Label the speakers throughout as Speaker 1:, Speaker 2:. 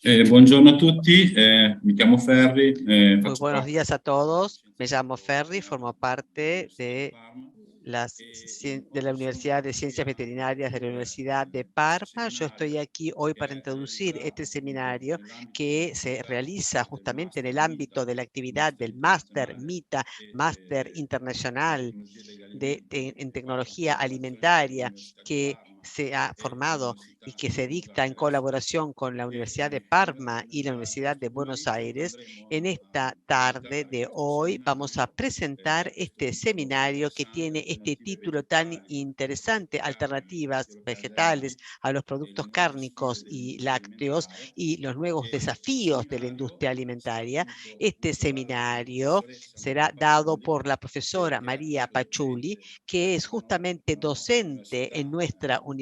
Speaker 1: Buongiorno a tutti, mi chiamo Ferri,
Speaker 2: Muy
Speaker 1: faccio
Speaker 2: buenos
Speaker 1: parte
Speaker 2: días a todos. Me llamo Ferri,
Speaker 1: dell'Università
Speaker 2: formo parte
Speaker 1: di
Speaker 2: de
Speaker 1: Parma
Speaker 2: de la Universidad de Ciencias Veterinarias de la Universidad de Parma. Yo estoy aquí hoy para introducir este seminario que se realiza justamente en el ámbito de la actividad del Máster MITA, Máster Internacional en Tecnología Alimentaria, que se ha formado y que se dicta en colaboración con la Universidad de Parma y la Universidad de Buenos Aires. En esta tarde de hoy vamos a presentar este seminario que tiene este título tan interesante: Alternativas vegetales a los productos cárnicos y lácteos y los nuevos desafíos de la industria alimentaria. Este seminario será dado por la profesora María Paciulli, que es justamente docente en nuestra universidad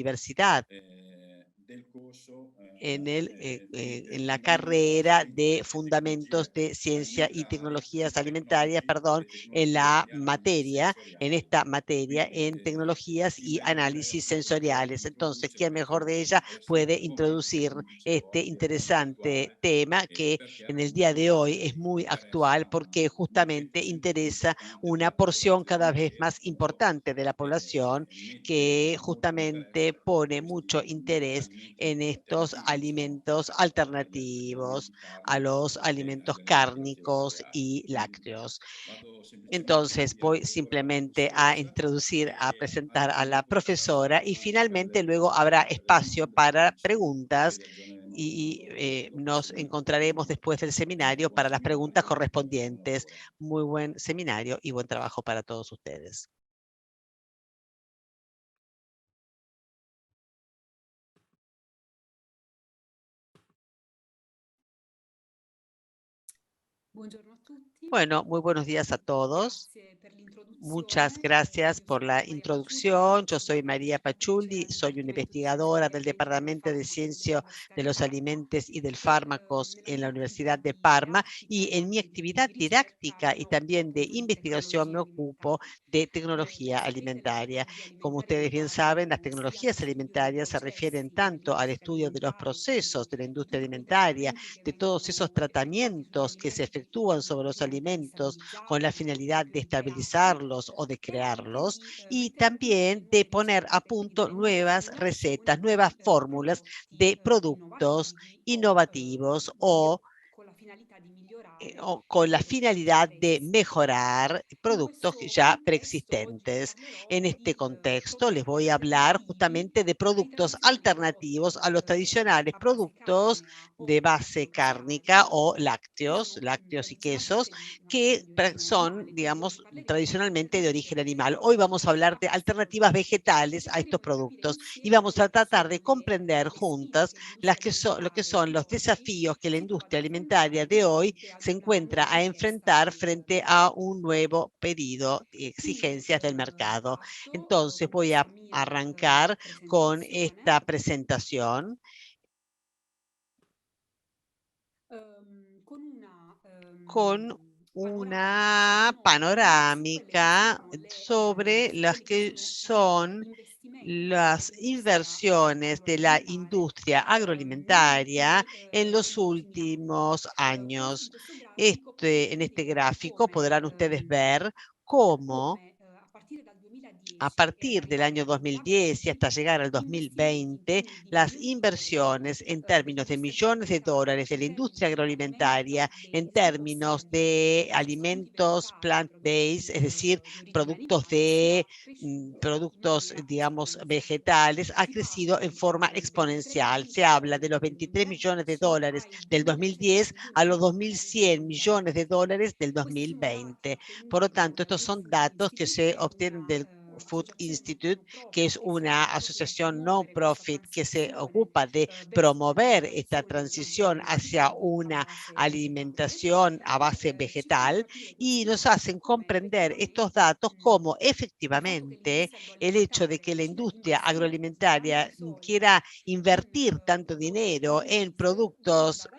Speaker 2: en la carrera de Fundamentos de Ciencia y Tecnologías Alimentarias, perdón, en esta materia, en Tecnologías y Análisis Sensoriales. Entonces, ¿quién mejor de ella puede introducir este interesante tema que en el día de hoy es muy actual porque justamente interesa una porción cada vez más importante de la población que justamente pone mucho interés en estos alimentos alternativos a los alimentos cárnicos y lácteos? Entonces voy simplemente a introducir, a presentar a la profesora y finalmente luego habrá espacio para preguntas y nos encontraremos después del seminario para las preguntas correspondientes. Muy buen seminario y buen trabajo para todos ustedes. Bueno, muy buenos días a todos. Muchas gracias por la introducción. Yo soy María Paciulli, soy una investigadora del Departamento de Ciencia de los Alimentos y del Fármacos en la Universidad de Parma, y en mi actividad didáctica y también de investigación me ocupo de tecnología alimentaria. Como ustedes bien saben, las tecnologías alimentarias se refieren tanto al estudio de los procesos de la industria alimentaria, de todos esos tratamientos que se efectúan sobre los alimentos con la finalidad de estabilizarlos o de crearlos, y también de poner a punto nuevas recetas, nuevas fórmulas de productos innovativos o con la finalidad de mejorar productos ya preexistentes. En este contexto les voy a hablar justamente de productos alternativos a los tradicionales productos de base cárnica o lácteos y quesos, que son, digamos, tradicionalmente de origen animal. Hoy vamos a hablar de alternativas vegetales a estos productos y vamos a tratar de comprender juntas lo que son los desafíos que la industria alimentaria de hoy se encuentra a enfrentar frente a un nuevo pedido y exigencias del mercado. Entonces voy a arrancar con esta presentación con una panorámica sobre las que son las inversiones de la industria agroalimentaria en los últimos años. En este gráfico podrán ustedes ver cómo a partir del año 2010 y hasta llegar al 2020, las inversiones en términos de millones de dólares de la industria agroalimentaria, en términos de alimentos plant-based, es decir, productos, digamos, vegetales, ha crecido en forma exponencial. Se habla de los 23 millones de dólares del 2010 a los 2.100 millones de dólares del 2020. Por lo tanto, estos son datos que se obtienen del Food Institute, que es una asociación no-profit que se ocupa de promover esta transición hacia una alimentación a base vegetal, y nos hacen comprender estos datos como efectivamente el hecho de que la industria agroalimentaria quiera invertir tanto dinero en productos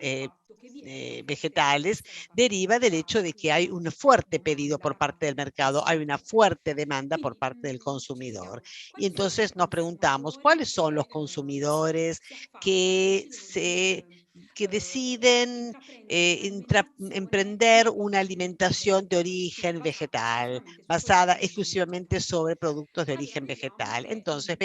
Speaker 2: vegetales deriva del hecho de que hay un fuerte pedido por parte del mercado, hay una fuerte demanda por parte del consumidor. Y entonces nos preguntamos, ¿cuáles son los consumidores que se que deciden emprender una alimentación de origen vegetal, basada exclusivamente sobre productos de origen vegetal. Entonces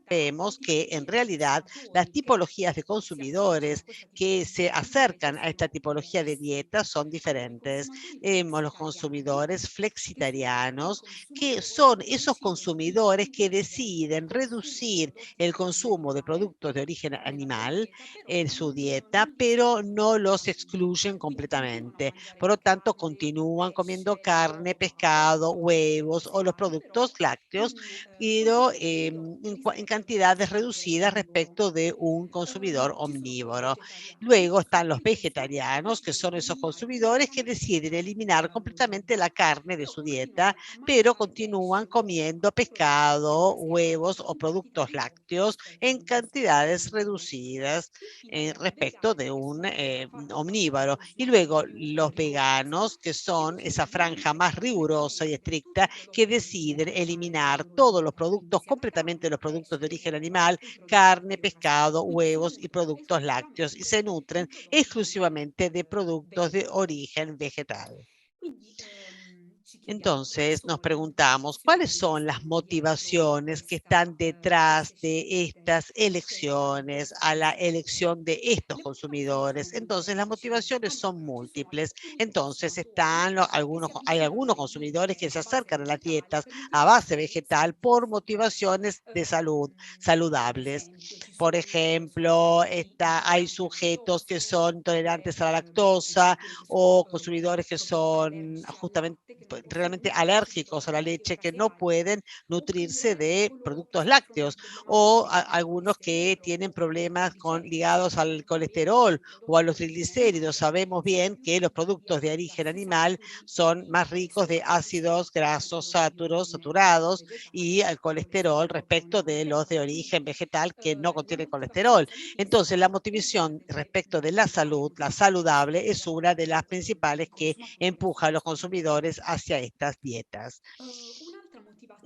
Speaker 2: vemos que en realidad las tipologías de consumidores que se acercan a esta tipología de dieta son diferentes. Vemos los consumidores flexitarianos, que son esos consumidores que deciden reducir el consumo de productos de origen animal en su dieta, pero no los excluyen completamente. Por lo tanto, continúan comiendo carne, pescado, huevos o los productos lácteos, pero en cantidades reducidas respecto de un consumidor omnívoro. Luego están los vegetarianos, que son esos consumidores que deciden eliminar completamente la carne de su dieta, pero continúan comiendo pescado, huevos o productos lácteos en cantidades reducidas respecto de un omnívoro. Y luego los veganos, que son esa franja más rigurosa y estricta, que deciden eliminar todos los productos, completamente los productos de origen animal, carne, pescado, huevos y productos lácteos, y se nutren exclusivamente de productos de origen vegetal. Entonces nos preguntamos, ¿cuáles son las motivaciones que están detrás de estas elecciones, a la elección de estos consumidores? Entonces las motivaciones son múltiples. Entonces hay algunos consumidores que se acercan a las dietas a base vegetal por motivaciones de salud, saludables. Por ejemplo, hay sujetos que son tolerantes a la lactosa o consumidores que son justamente realmente alérgicos a la leche, que no pueden nutrirse de productos lácteos, o algunos que tienen problemas ligados al colesterol o a los triglicéridos. Sabemos bien que los productos de origen animal son más ricos de ácidos grasos saturados y al colesterol respecto de los de origen vegetal que no contienen colesterol. Entonces, la motivación respecto de la salud, la saludable, es una de las principales que empuja a los consumidores hacia estas dietas.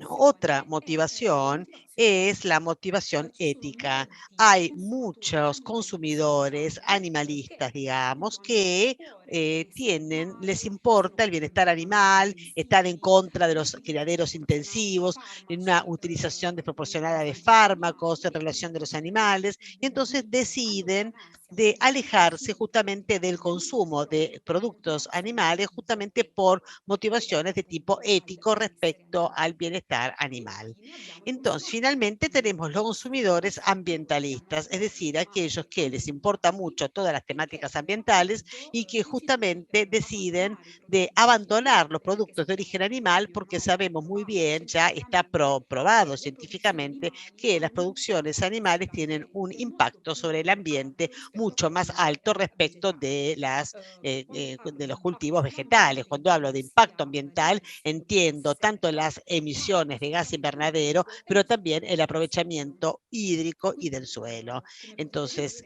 Speaker 2: Otra motivación es la motivación ética. Hay muchos consumidores animalistas, digamos, que les importa el bienestar animal, están en contra de los criaderos intensivos, en una utilización desproporcionada de fármacos en relación de los animales, y entonces deciden de alejarse justamente del consumo de productos animales justamente por motivaciones de tipo ético respecto al bienestar animal. Entonces, finalmente tenemos los consumidores ambientalistas, es decir, aquellos que les importa mucho todas las temáticas ambientales y que justamente deciden de abandonar los productos de origen animal porque sabemos muy bien, ya está probado científicamente, que las producciones animales tienen un impacto sobre el ambiente mucho más alto respecto de de los cultivos vegetales. Cuando hablo de impacto ambiental, entiendo tanto las emisiones de gas invernadero, pero también el aprovechamiento hídrico y del suelo. Entonces,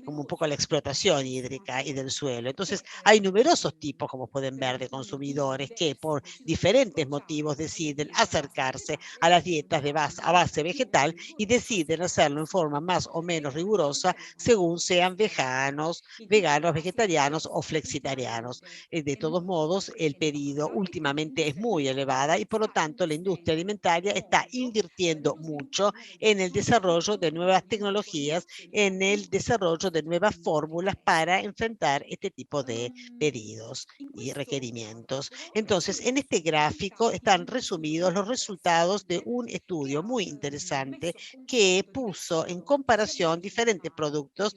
Speaker 2: como un poco la explotación hídrica y del suelo. Entonces, hay numerosos tipos, como pueden ver, de consumidores que por diferentes motivos deciden acercarse a las dietas a base vegetal y deciden hacerlo en forma más o menos rigurosa según sean veganos, vegetarianos o flexitarianos. De todos modos, el pedido últimamente es muy elevada y por lo tanto la industria alimentaria está invirtiendo mucho en el desarrollo de nuevas tecnologías, en el desarrollo de nuevas fórmulas para enfrentar este tipo de pedidos y requerimientos. Entonces, en este gráfico están resumidos los resultados de un estudio muy interesante que puso en comparación diferentes productos,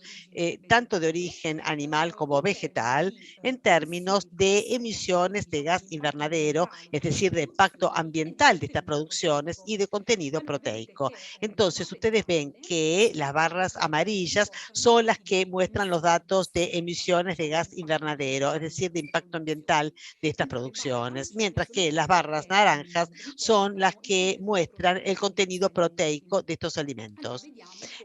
Speaker 2: tanto de origen animal como vegetal, en términos de emisiones de gas invernadero, es decir, de impacto ambiental de estas producciones y de contenido proteico. Entonces, ustedes ven que las barras amarillas son las que muestran los datos de emisiones de gas invernadero, es decir, de impacto ambiental de estas producciones, mientras que las barras naranjas son las que muestran el contenido proteico de estos alimentos.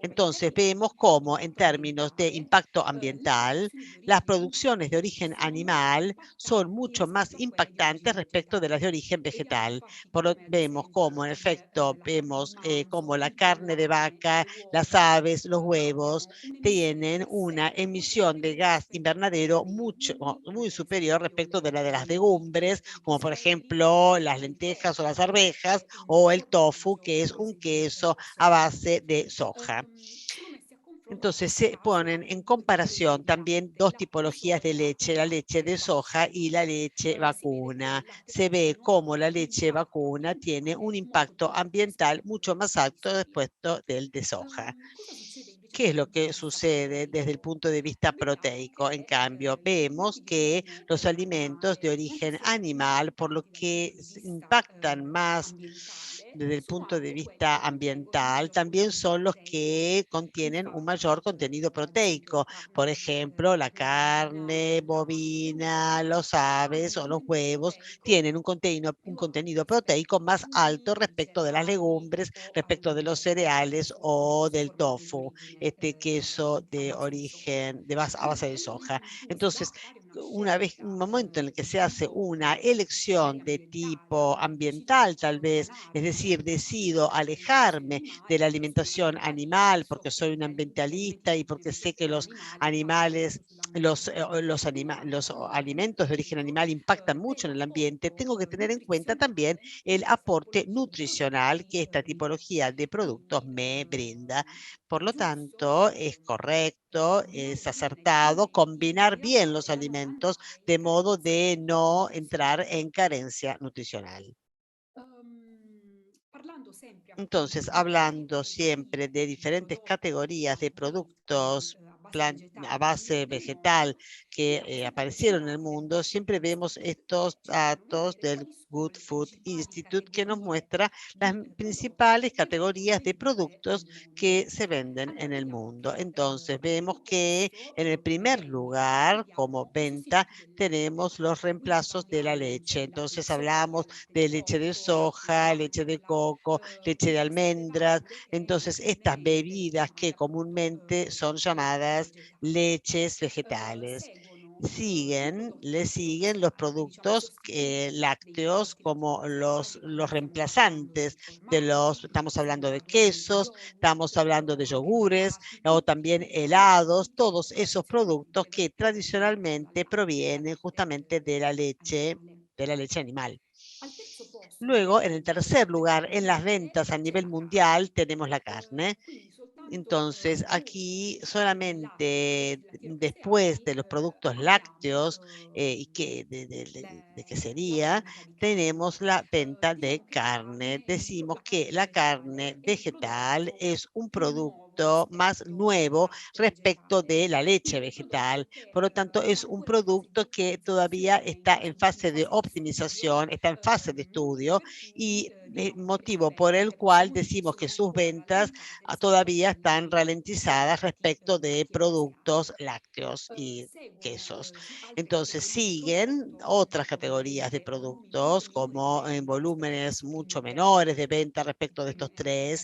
Speaker 2: Entonces, vemos cómo en términos de impacto ambiental, las producciones de origen animal son mucho más impactantes respecto de las de origen vegetal. Vemos cómo, en efecto, vemos como la carne de vaca, las aves, los huevos, tienen una emisión de gas invernadero muy superior respecto de la de las legumbres, como por ejemplo las lentejas o las arvejas, o el tofu, que es un queso a base de soja. Entonces se ponen en comparación también dos tipologías de leche, la leche de soja y la leche vacuna. Se ve cómo la leche vacuna tiene un impacto ambiental mucho más alto después del de soja.
Speaker 3: Cosa succede invece
Speaker 2: ¿Qué
Speaker 3: dal
Speaker 2: es lo
Speaker 3: punto di
Speaker 2: que
Speaker 3: vista
Speaker 2: sucede desde el
Speaker 3: proteico?
Speaker 2: punto de vista
Speaker 3: Le
Speaker 2: proteico? En
Speaker 3: pratiche,
Speaker 2: cambio,
Speaker 3: nei
Speaker 2: vemos
Speaker 3: cultivi di
Speaker 2: que
Speaker 3: TV
Speaker 2: los
Speaker 3: o
Speaker 2: alimentos de
Speaker 3: animale non
Speaker 2: origen
Speaker 3: solo
Speaker 2: animal, por lo
Speaker 3: impactano dal
Speaker 2: que
Speaker 3: punto di vista
Speaker 2: impactan más
Speaker 3: ambientale,
Speaker 2: desde el
Speaker 3: sono
Speaker 2: punto de
Speaker 3: anche
Speaker 2: vista
Speaker 3: quelli che contengono un
Speaker 2: ambiental,
Speaker 3: maggior
Speaker 2: también
Speaker 3: contenuto
Speaker 2: son los
Speaker 3: proteico.
Speaker 2: que contienen un mayor
Speaker 3: Infatti,
Speaker 2: contenido
Speaker 3: ad esempio la
Speaker 2: proteico. Por
Speaker 3: carne
Speaker 2: ejemplo, la
Speaker 3: bovina,
Speaker 2: carne
Speaker 3: il latto,
Speaker 2: bovina, los aves
Speaker 3: hanno
Speaker 2: o los
Speaker 3: un
Speaker 2: huevos
Speaker 3: proteico
Speaker 2: tienen un contenido proteico más alto
Speaker 3: maggiore
Speaker 2: respecto de las
Speaker 3: rispetto
Speaker 2: legumbres, respecto de los
Speaker 3: al
Speaker 2: cereales
Speaker 3: queso
Speaker 2: o del
Speaker 3: queso di
Speaker 2: tofu,
Speaker 3: origine
Speaker 2: este queso
Speaker 3: a
Speaker 2: de
Speaker 3: base di soia.
Speaker 2: origen a
Speaker 3: Quindi
Speaker 2: base
Speaker 3: nel
Speaker 2: de
Speaker 3: momento
Speaker 2: soja.
Speaker 3: in cui si va
Speaker 2: Entonces,
Speaker 3: a fare una scelta
Speaker 2: un momento en el que
Speaker 3: di
Speaker 2: se hace
Speaker 3: tipo
Speaker 2: una
Speaker 3: magari
Speaker 2: elección de
Speaker 3: ambientale,
Speaker 2: tipo
Speaker 3: si
Speaker 2: ambiental,
Speaker 3: comincia
Speaker 2: tal
Speaker 3: con
Speaker 2: vez, es
Speaker 3: un'analisi
Speaker 2: decir, decido
Speaker 3: dell'alimentazione
Speaker 2: alejarme de
Speaker 3: animale
Speaker 2: la
Speaker 3: sulla
Speaker 2: alimentación animal
Speaker 3: maggiore
Speaker 2: porque soy un ambientalista y
Speaker 3: sostenibilità
Speaker 2: porque
Speaker 3: delle
Speaker 2: sé que
Speaker 3: proteine
Speaker 2: los
Speaker 3: animali e vado
Speaker 2: animales,
Speaker 3: invece sull'ambiente.
Speaker 2: los
Speaker 3: Quindi
Speaker 2: alimentos de origen animal impactan mucho en
Speaker 3: vedo
Speaker 2: el ambiente,
Speaker 3: l'apporto
Speaker 2: tengo que tener en cuenta también
Speaker 3: nutrizionale
Speaker 2: el
Speaker 3: di questa
Speaker 2: aporte
Speaker 3: tipologia di
Speaker 2: nutricional que
Speaker 3: prodotti
Speaker 2: esta tipología de productos
Speaker 3: quindi
Speaker 2: me brinda. Por lo
Speaker 3: giusto
Speaker 2: tanto, es correcto,
Speaker 3: combinare
Speaker 2: es
Speaker 3: bene gli
Speaker 2: acertado
Speaker 3: alimenti
Speaker 2: combinar
Speaker 3: per
Speaker 2: bien los
Speaker 3: arrivare
Speaker 2: alimentos de
Speaker 3: alle
Speaker 2: modo
Speaker 3: carenze
Speaker 2: de no entrar
Speaker 3: nutrizionali.
Speaker 2: en carencia nutricional.
Speaker 3: Parlando sempre
Speaker 2: Entonces,
Speaker 3: appunto di
Speaker 2: hablando
Speaker 3: categorie
Speaker 2: siempre de
Speaker 3: di
Speaker 2: diferentes
Speaker 3: prodotti
Speaker 2: categorías de productos
Speaker 3: a base
Speaker 2: a
Speaker 3: vegetale
Speaker 2: base
Speaker 3: nel mondo,
Speaker 2: vegetal que
Speaker 3: questa
Speaker 2: aparecieron en el
Speaker 3: tipologia
Speaker 2: mundo, siempre
Speaker 3: di
Speaker 2: vemos
Speaker 3: studi
Speaker 2: estos
Speaker 3: cercano di
Speaker 2: datos
Speaker 3: capire
Speaker 2: del
Speaker 3: quali
Speaker 2: Good
Speaker 3: sono le
Speaker 2: Food
Speaker 3: principali
Speaker 2: Institute que nos
Speaker 3: categorie
Speaker 2: muestra las
Speaker 3: di
Speaker 2: principales
Speaker 3: prodotti che vengono
Speaker 2: categorías de
Speaker 3: vendute
Speaker 2: productos
Speaker 3: nel
Speaker 2: que
Speaker 3: mondo.
Speaker 2: se venden en
Speaker 3: Allora
Speaker 2: el
Speaker 3: vediamo
Speaker 2: mundo.
Speaker 3: che
Speaker 2: Entonces,
Speaker 3: al
Speaker 2: vemos
Speaker 3: primo
Speaker 2: que
Speaker 3: posto,
Speaker 2: en el
Speaker 3: come
Speaker 2: primer
Speaker 3: vendita,
Speaker 2: lugar, como
Speaker 3: abbiamo i
Speaker 2: venta,
Speaker 3: sostituti del latte.
Speaker 2: tenemos los
Speaker 3: Quindi
Speaker 2: reemplazos de la
Speaker 3: parliamo
Speaker 2: leche.
Speaker 3: insomma dal
Speaker 2: Entonces,
Speaker 3: latte soia,
Speaker 2: hablamos
Speaker 3: latte di
Speaker 2: de leche de
Speaker 3: cocco, latte di
Speaker 2: soja, leche de
Speaker 3: mandorla,
Speaker 2: coco, leche de
Speaker 3: tutte queste
Speaker 2: almendras.
Speaker 3: bevande che
Speaker 2: Entonces, estas
Speaker 3: vengono
Speaker 2: bebidas que
Speaker 3: chiamate appunto
Speaker 2: comúnmente son
Speaker 3: latte
Speaker 2: llamadas
Speaker 3: vegetale.
Speaker 2: leches vegetales,
Speaker 3: Seguono i
Speaker 2: le
Speaker 3: prodotti che
Speaker 2: siguen los
Speaker 3: diciamo
Speaker 2: productos
Speaker 3: sostituiscono dei
Speaker 2: lácteos
Speaker 3: prodotti
Speaker 2: como
Speaker 3: lattiero-caseari,
Speaker 2: los
Speaker 3: quindi stiamo parlando
Speaker 2: reemplazantes
Speaker 3: di formaggi, stiamo
Speaker 2: estamos hablando de
Speaker 3: parlando di
Speaker 2: quesos, estamos
Speaker 3: yogurt
Speaker 2: hablando de
Speaker 3: o anche
Speaker 2: yogures
Speaker 3: gelati,
Speaker 2: o
Speaker 3: tutti
Speaker 2: también
Speaker 3: quei
Speaker 2: helados,
Speaker 3: prodotti che
Speaker 2: todos esos productos
Speaker 3: tradizionalmente
Speaker 2: que
Speaker 3: provengono
Speaker 2: tradicionalmente
Speaker 3: dal
Speaker 2: provienen justamente
Speaker 3: latte animale.
Speaker 2: de la leche animal.
Speaker 3: Al terzo posto
Speaker 2: Luego, en
Speaker 3: invece
Speaker 2: el
Speaker 3: nelle
Speaker 2: tercer lugar, en las
Speaker 3: categorie
Speaker 2: ventas a
Speaker 3: c'è
Speaker 2: nivel
Speaker 3: la
Speaker 2: mundial,
Speaker 3: carne.
Speaker 2: tenemos la carne.
Speaker 3: Quindi soltanto
Speaker 2: Entonces, aquí
Speaker 3: dopo il latte e i
Speaker 2: solamente
Speaker 3: prodotti
Speaker 2: después
Speaker 3: lattiero-caseari
Speaker 2: de los productos
Speaker 3: abbiamo
Speaker 2: lácteos y que de
Speaker 3: la
Speaker 2: quesería,
Speaker 3: vendita di
Speaker 2: tenemos
Speaker 3: carne.
Speaker 2: la venta de
Speaker 3: Diciamo che la
Speaker 2: carne.
Speaker 3: carne,
Speaker 2: Decimos
Speaker 3: la
Speaker 2: que
Speaker 3: carne
Speaker 2: la carne
Speaker 3: vegetale è il
Speaker 2: vegetal
Speaker 3: prodotto
Speaker 2: es un
Speaker 3: più nuovo
Speaker 2: producto más
Speaker 3: rispetto al
Speaker 2: nuevo
Speaker 3: latte
Speaker 2: respecto
Speaker 3: vegetale.
Speaker 2: de la leche
Speaker 3: Quindi è un prodotto
Speaker 2: vegetal.
Speaker 3: che
Speaker 2: Por lo tanto,
Speaker 3: è
Speaker 2: es un
Speaker 3: ancora in fase di
Speaker 2: producto que todavía
Speaker 3: ottimizzazione,
Speaker 2: está
Speaker 3: in
Speaker 2: en fase
Speaker 3: fase
Speaker 2: de
Speaker 3: di studio,
Speaker 2: optimización, está en fase de
Speaker 3: motivo
Speaker 2: estudio
Speaker 3: per cui
Speaker 2: y
Speaker 3: diciamo che questa
Speaker 2: motivo por el
Speaker 3: vendita,
Speaker 2: cual
Speaker 3: queste
Speaker 2: decimos que
Speaker 3: posizioni
Speaker 2: sus
Speaker 3: ancora
Speaker 2: ventas
Speaker 3: rallentate
Speaker 2: todavía
Speaker 3: rispetto
Speaker 2: están
Speaker 3: ai
Speaker 2: ralentizadas
Speaker 3: prodotti
Speaker 2: respecto de
Speaker 3: lattiero-caseari.
Speaker 2: productos lácteos y
Speaker 3: Seguono
Speaker 2: quesos.
Speaker 3: altre
Speaker 2: Entonces
Speaker 3: categorie di
Speaker 2: siguen
Speaker 3: prodotto
Speaker 2: otras categorías de
Speaker 3: dove volumi
Speaker 2: productos
Speaker 3: maggiori
Speaker 2: como en
Speaker 3: vengono
Speaker 2: volúmenes mucho menores de
Speaker 3: vendute
Speaker 2: venta respecto de
Speaker 3: categorie.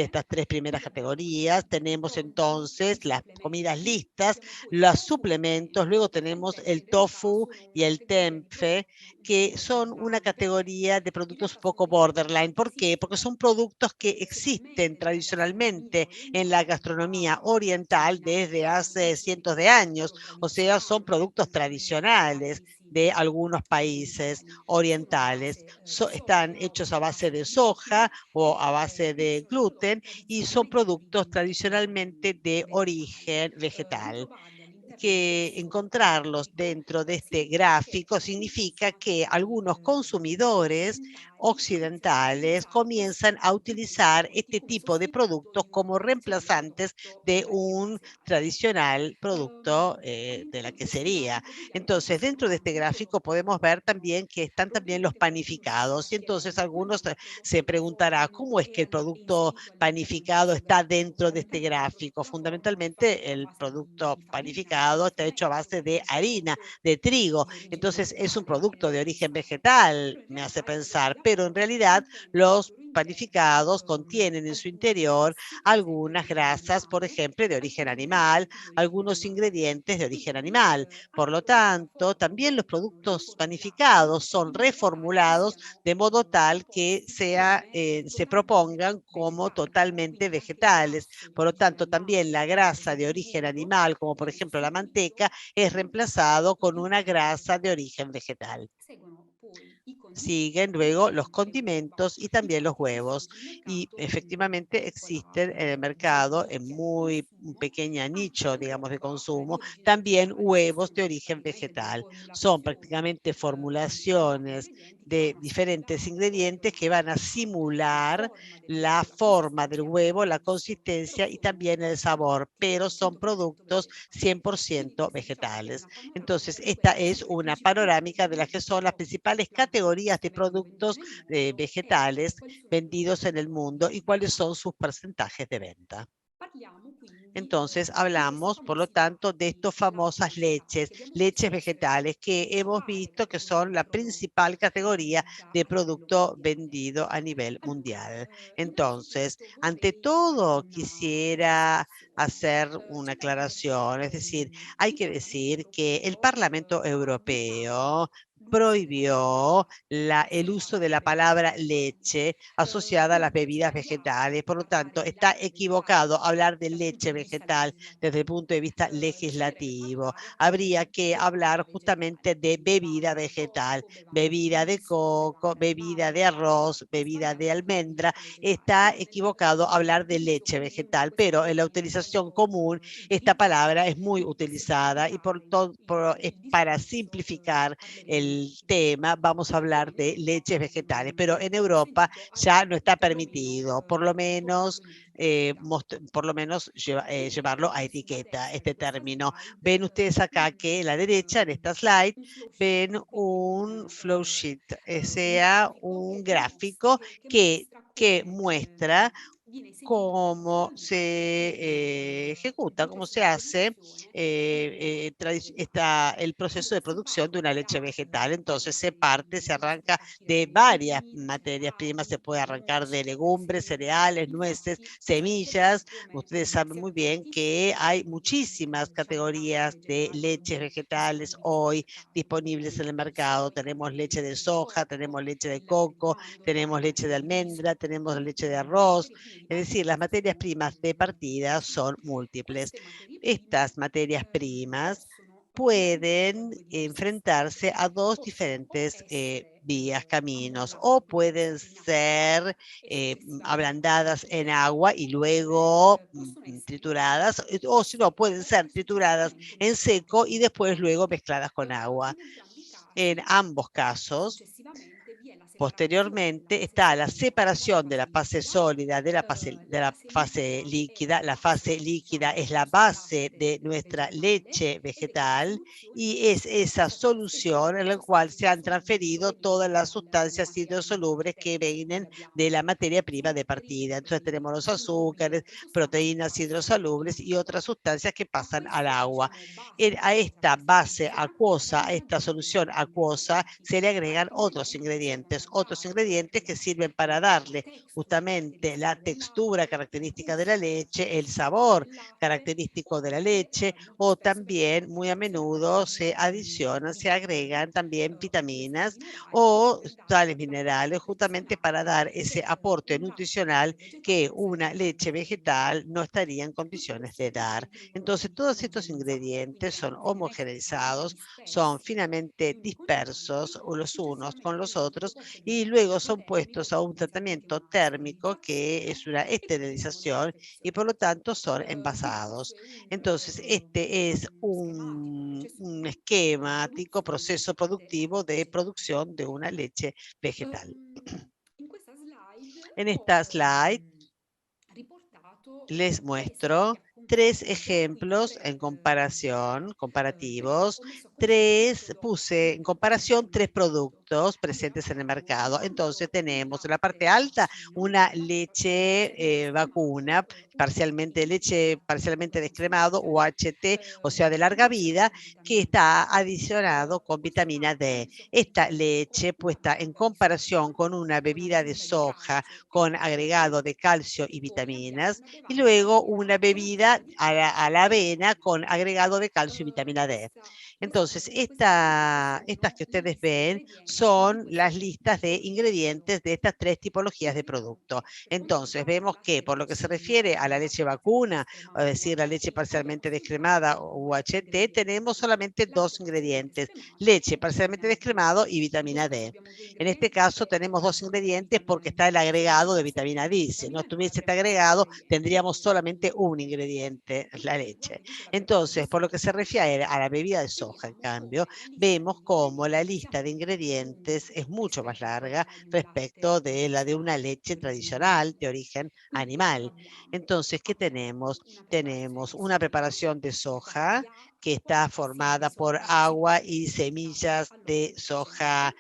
Speaker 2: estas tres primeras
Speaker 3: Quindi abbiamo
Speaker 2: categorías.
Speaker 3: i
Speaker 2: Tenemos
Speaker 3: dolci,
Speaker 2: entonces
Speaker 3: i
Speaker 2: las comidas
Speaker 3: supplementi,
Speaker 2: listas,
Speaker 3: abbiamo poi il
Speaker 2: los
Speaker 3: tofu e il
Speaker 2: suplementos, luego
Speaker 3: tempeh. Il
Speaker 2: tenemos
Speaker 3: tempeh
Speaker 2: el
Speaker 3: in realtà
Speaker 2: tofu
Speaker 3: sono
Speaker 2: y
Speaker 3: una
Speaker 2: el
Speaker 3: categoria di
Speaker 2: tempeh,
Speaker 3: prodotti un
Speaker 2: que
Speaker 3: po'
Speaker 2: son una
Speaker 3: rilevante
Speaker 2: categoría de
Speaker 3: perché in
Speaker 2: productos un
Speaker 3: realtà sono
Speaker 2: poco
Speaker 3: dei prodotti
Speaker 2: borderline.
Speaker 3: che
Speaker 2: ¿Por qué? Porque
Speaker 3: esistono
Speaker 2: son productos que existen
Speaker 3: tradizionalmente nella gastronomia
Speaker 2: tradicionalmente en la
Speaker 3: orientale
Speaker 2: gastronomía
Speaker 3: da
Speaker 2: oriental desde
Speaker 3: centinaia di
Speaker 2: hace cientos de
Speaker 3: secoli,
Speaker 2: años.
Speaker 3: sono
Speaker 2: O sea, son
Speaker 3: tradizionali nel
Speaker 2: productos
Speaker 3: consumo dei
Speaker 2: tradicionales de
Speaker 3: paesi
Speaker 2: algunos países
Speaker 3: orientali, sono a
Speaker 2: orientales.
Speaker 3: base di
Speaker 2: Están
Speaker 3: soia
Speaker 2: hechos
Speaker 3: o
Speaker 2: a
Speaker 3: a
Speaker 2: base
Speaker 3: base
Speaker 2: de
Speaker 3: di glutine
Speaker 2: soja o a base
Speaker 3: quindi
Speaker 2: de
Speaker 3: sono prodotti
Speaker 2: gluten y son
Speaker 3: tradizionalmente
Speaker 2: productos
Speaker 3: adibiti
Speaker 2: tradicionalmente de
Speaker 3: vegetali.
Speaker 2: origen
Speaker 3: Di
Speaker 2: vegetal.
Speaker 3: trovarli all'interno di
Speaker 2: Que
Speaker 3: questo
Speaker 2: encontrarlos
Speaker 3: grafico
Speaker 2: dentro de este
Speaker 3: significa che
Speaker 2: gráfico significa
Speaker 3: comincia
Speaker 2: que algunos
Speaker 3: gli
Speaker 2: consumidores
Speaker 3: occidentali iniziano ad
Speaker 2: occidentales
Speaker 3: utilizzare
Speaker 2: comienzan
Speaker 3: questo
Speaker 2: a
Speaker 3: tipo di
Speaker 2: utilizar
Speaker 3: prodotti
Speaker 2: este
Speaker 3: come
Speaker 2: tipo de
Speaker 3: sostituto
Speaker 2: productos
Speaker 3: di un
Speaker 2: como
Speaker 3: tradizionale
Speaker 2: reemplazantes
Speaker 3: prodotto
Speaker 2: de un
Speaker 3: lattiero-caseario.
Speaker 2: tradicional producto de la
Speaker 3: All'interno di questo
Speaker 2: quesería.
Speaker 3: grafico vediamo che ci
Speaker 2: Entonces,
Speaker 3: sono
Speaker 2: dentro de este
Speaker 3: anche
Speaker 2: gráfico
Speaker 3: prodotti che
Speaker 2: podemos ver
Speaker 3: vengono
Speaker 2: también que están también los
Speaker 3: ovviamente venduti a
Speaker 2: panificados. Y entonces
Speaker 3: marchette,
Speaker 2: algunos
Speaker 3: quindi
Speaker 2: se
Speaker 3: prodotti che
Speaker 2: preguntará,
Speaker 3: sono
Speaker 2: ¿cómo es que el producto
Speaker 3: inserito all'interno di
Speaker 2: panificado
Speaker 3: questo
Speaker 2: está
Speaker 3: grafico.
Speaker 2: dentro de este
Speaker 3: Fondamentalmente il
Speaker 2: gráfico?
Speaker 3: prodotto da forno è fatto
Speaker 2: Fundamentalmente
Speaker 3: a
Speaker 2: el
Speaker 3: base
Speaker 2: producto
Speaker 3: di farina, di
Speaker 2: panificado está hecho a
Speaker 3: frumento,
Speaker 2: base de
Speaker 3: quindi
Speaker 2: harina,
Speaker 3: prodotto
Speaker 2: de trigo.
Speaker 3: di origine
Speaker 2: Entonces es un
Speaker 3: vegetale, viene
Speaker 2: producto de origen
Speaker 3: utilizzato.
Speaker 2: vegetal,
Speaker 3: Però in
Speaker 2: me hace
Speaker 3: realtà
Speaker 2: pensar, pero en
Speaker 3: l'apporto
Speaker 2: realidad
Speaker 3: contiene un
Speaker 2: los
Speaker 3: maggior
Speaker 2: panificados contienen en su interior algunas grasas, por ejemplo, de origen animal, algunos ingredientes de origen animal. Por lo tanto, también los productos panificados son reformulados de modo tal que se propongan como totalmente vegetales. Por lo tanto, también la grasa de origen animal, como por ejemplo la manteca, es reemplazado con una grasa de origen vegetal. Siguen luego los condimentos y también los huevos. Y efectivamente existen en el mercado, en muy pequeña nicho, digamos, de consumo, también huevos de origen vegetal. Son prácticamente formulaciones de diferentes ingredientes que van a simular la forma del huevo, la consistencia y también el sabor, pero son productos 100% vegetales. Entonces, esta es una panorámica de las que son las principales categorías de productos vegetales vendidos en el mundo y cuáles son sus porcentajes de venta. Entonces, hablamos, por lo tanto, de estas famosas leches vegetales que hemos visto que son la principal categoría de producto vendido a nivel mundial. Entonces, ante todo, quisiera hacer una aclaración, es decir, hay que decir que el Parlamento Europeo prohibió el uso de la palabra leche asociada a las bebidas vegetales. Por lo tanto, está equivocado hablar de leche vegetal desde el punto de vista legislativo. Habría que hablar justamente de bebida vegetal, bebida de coco, bebida de arroz, bebida de almendra. Está equivocado hablar de leche vegetal, pero en la utilización común esta palabra es muy utilizada y para simplificar el tema vamos a hablar de leches vegetales, pero en Europa ya no está permitido, por lo menos llevarlo a etiqueta, este término. Ven ustedes acá que a la derecha, en esta slide, ven un flow sheet, sea un gráfico que muestra cómo se ejecuta, cómo se hace el proceso de producción de una leche vegetal. Entonces se arranca de varias materias primas, se puede arrancar de legumbres, cereales, nueces, semillas. Ustedes saben muy bien que hay muchísimas categorías de leches vegetales hoy disponibles en el mercado. Tenemos leche de soja, tenemos leche de coco, tenemos leche de almendra, tenemos leche de arroz. Es decir, las materias primas de partida son múltiples. Estas materias primas pueden enfrentarse a dos diferentes vías, caminos, o pueden ser ablandadas en agua y luego trituradas, o si no, pueden ser trituradas en seco y después luego mezcladas con agua. En ambos casos, posteriormente está la separación de la fase sólida de la fase líquida. La fase líquida es la base de nuestra leche vegetal y es esa solución en la cual se han transferido todas las sustancias hidrosolubles que vienen de la materia prima de partida. Entonces tenemos los azúcares, proteínas hidrosolubles y otras sustancias que pasan al agua. A esta base acuosa, a esta solución acuosa, se le agregan otros ingredientes que sirven para darle justamente la textura característica de la leche, el sabor característico de la leche, o también muy a menudo se adicionan, se agregan también vitaminas o sales minerales justamente para dar ese aporte nutricional que una leche vegetal no estaría en condiciones de dar. Entonces, todos estos ingredientes son homogeneizados, son finamente dispersos los unos con los otros y luego son puestos a un tratamiento térmico que es una esterilización y por lo tanto son envasados. Entonces, este es un esquemático proceso productivo de producción de una leche vegetal. En esta slide les muestro tres ejemplos en comparativos. Puse en comparación tres productos. productos presentes en el mercado. Entonces tenemos en la parte alta una leche vacuna, parcialmente descremado, UHT, o sea, de larga vida, que está adicionado con vitamina D. Esta leche puesta en comparación con una bebida de soja con agregado de calcio y vitaminas, y luego una bebida a la avena con agregado de calcio y vitamina D. Entonces, estas que ustedes ven son las listas de ingredientes de estas tres tipologías de producto. Entonces, vemos que por lo que se refiere a la leche vacuna, es decir, la leche parcialmente descremada o UHT, tenemos solamente dos ingredientes: leche parcialmente descremado y vitamina D. En este caso tenemos dos ingredientes porque está el agregado de vitamina D. Si no estuviese este agregado, tendríamos solamente un ingrediente, la leche. Entonces, por lo que se refiere a la bebida de soja, en cambio, vemos como la lista de ingredientes es mucho más larga respecto de la de una leche tradicional de origen animal. Entonces, ¿qué tenemos? Tenemos una preparación de soja que está formada por agua y semillas de soja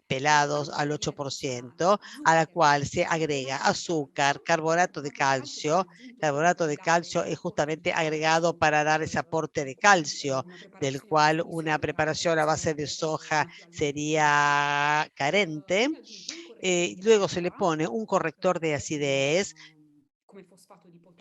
Speaker 2: pelados al 8%, a la cual se agrega azúcar, carbonato de calcio. Carbonato de calcio es justamente agregado para dar ese aporte de calcio, del cual una preparación a base de soja sería carente. Luego se le pone un corrector de acidez,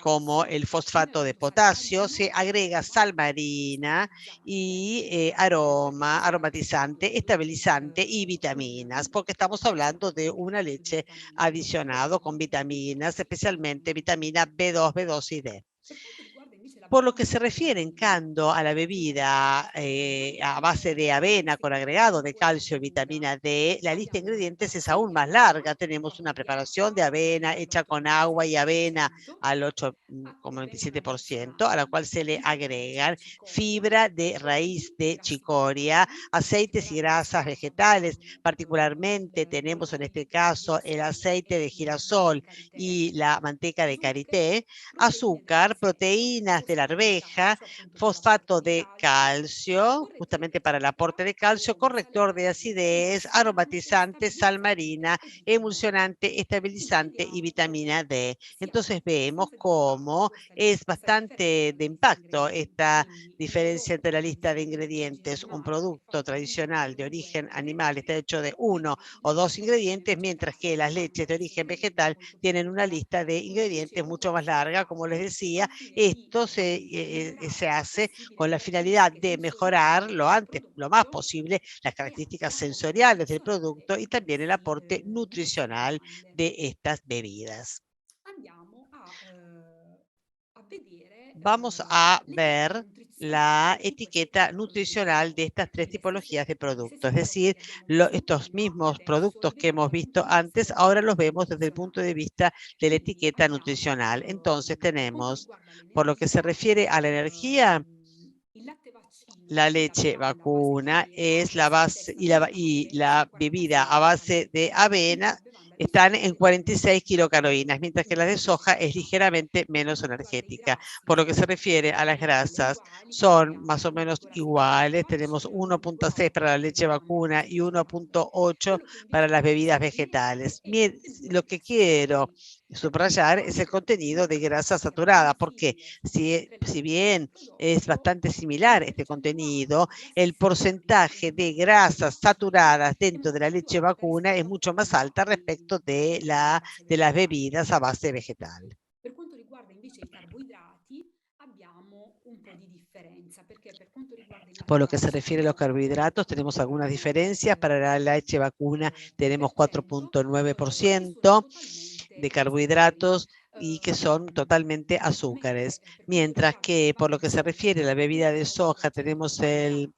Speaker 2: como el fosfato de potasio, se agrega sal marina y aromatizante, estabilizante y vitaminas, porque estamos hablando de una leche adicionado con vitaminas, especialmente vitamina B2, B2 y D. Por lo que se refiere, en cambio, a la bebida a base de avena con agregado de calcio y vitamina D, la lista de ingredientes es aún más larga. Tenemos una preparación de avena hecha con agua y avena al 8,27%, a la cual se le agregan fibra de raíz de chicoria, aceites y grasas vegetales. Particularmente tenemos en este caso el aceite de girasol y la manteca de karité, azúcar, proteínas de la arveja, fosfato de calcio, justamente para el aporte de calcio, corrector de acidez, aromatizante, sal marina, emulsionante, estabilizante y vitamina D. Entonces vemos cómo es bastante de impacto esta diferencia entre la lista de ingredientes. Un producto tradicional de origen animal está hecho de uno o dos ingredientes, mientras que las leches de origen vegetal tienen una lista de ingredientes mucho más larga. Como les decía, esto se hace con la finalidad de mejorar lo más posible las características sensoriales del producto y también el aporte nutricional de estas bebidas. Vamos a ver la etiqueta nutricional de estas tres tipologías de productos, es decir, estos mismos productos que hemos visto antes, ahora los vemos desde el punto de vista de la etiqueta nutricional. Entonces tenemos, por lo que se refiere a la energía, la leche vacuna es la base y la bebida a base de avena están en 46 kilocalorías, mientras que la de soja es ligeramente menos energética. Por lo que se refiere a las grasas, son más o menos iguales. Tenemos 1,6 para la leche vacuna y 1,8 para las bebidas vegetales. Lo que quiero subrayar es el contenido de grasa saturada, porque si bien es bastante similar este contenido, el porcentaje de grasas saturadas dentro de la leche vacuna es mucho más alta respecto de las bebidas a base vegetal. Por lo que se refiere a los carbohidratos, tenemos algunas diferencias. Para la leche vacuna tenemos 4,9% de carbohidratos y que son totalmente azúcares, mientras que por lo que se refiere a la bebida de soja tenemos el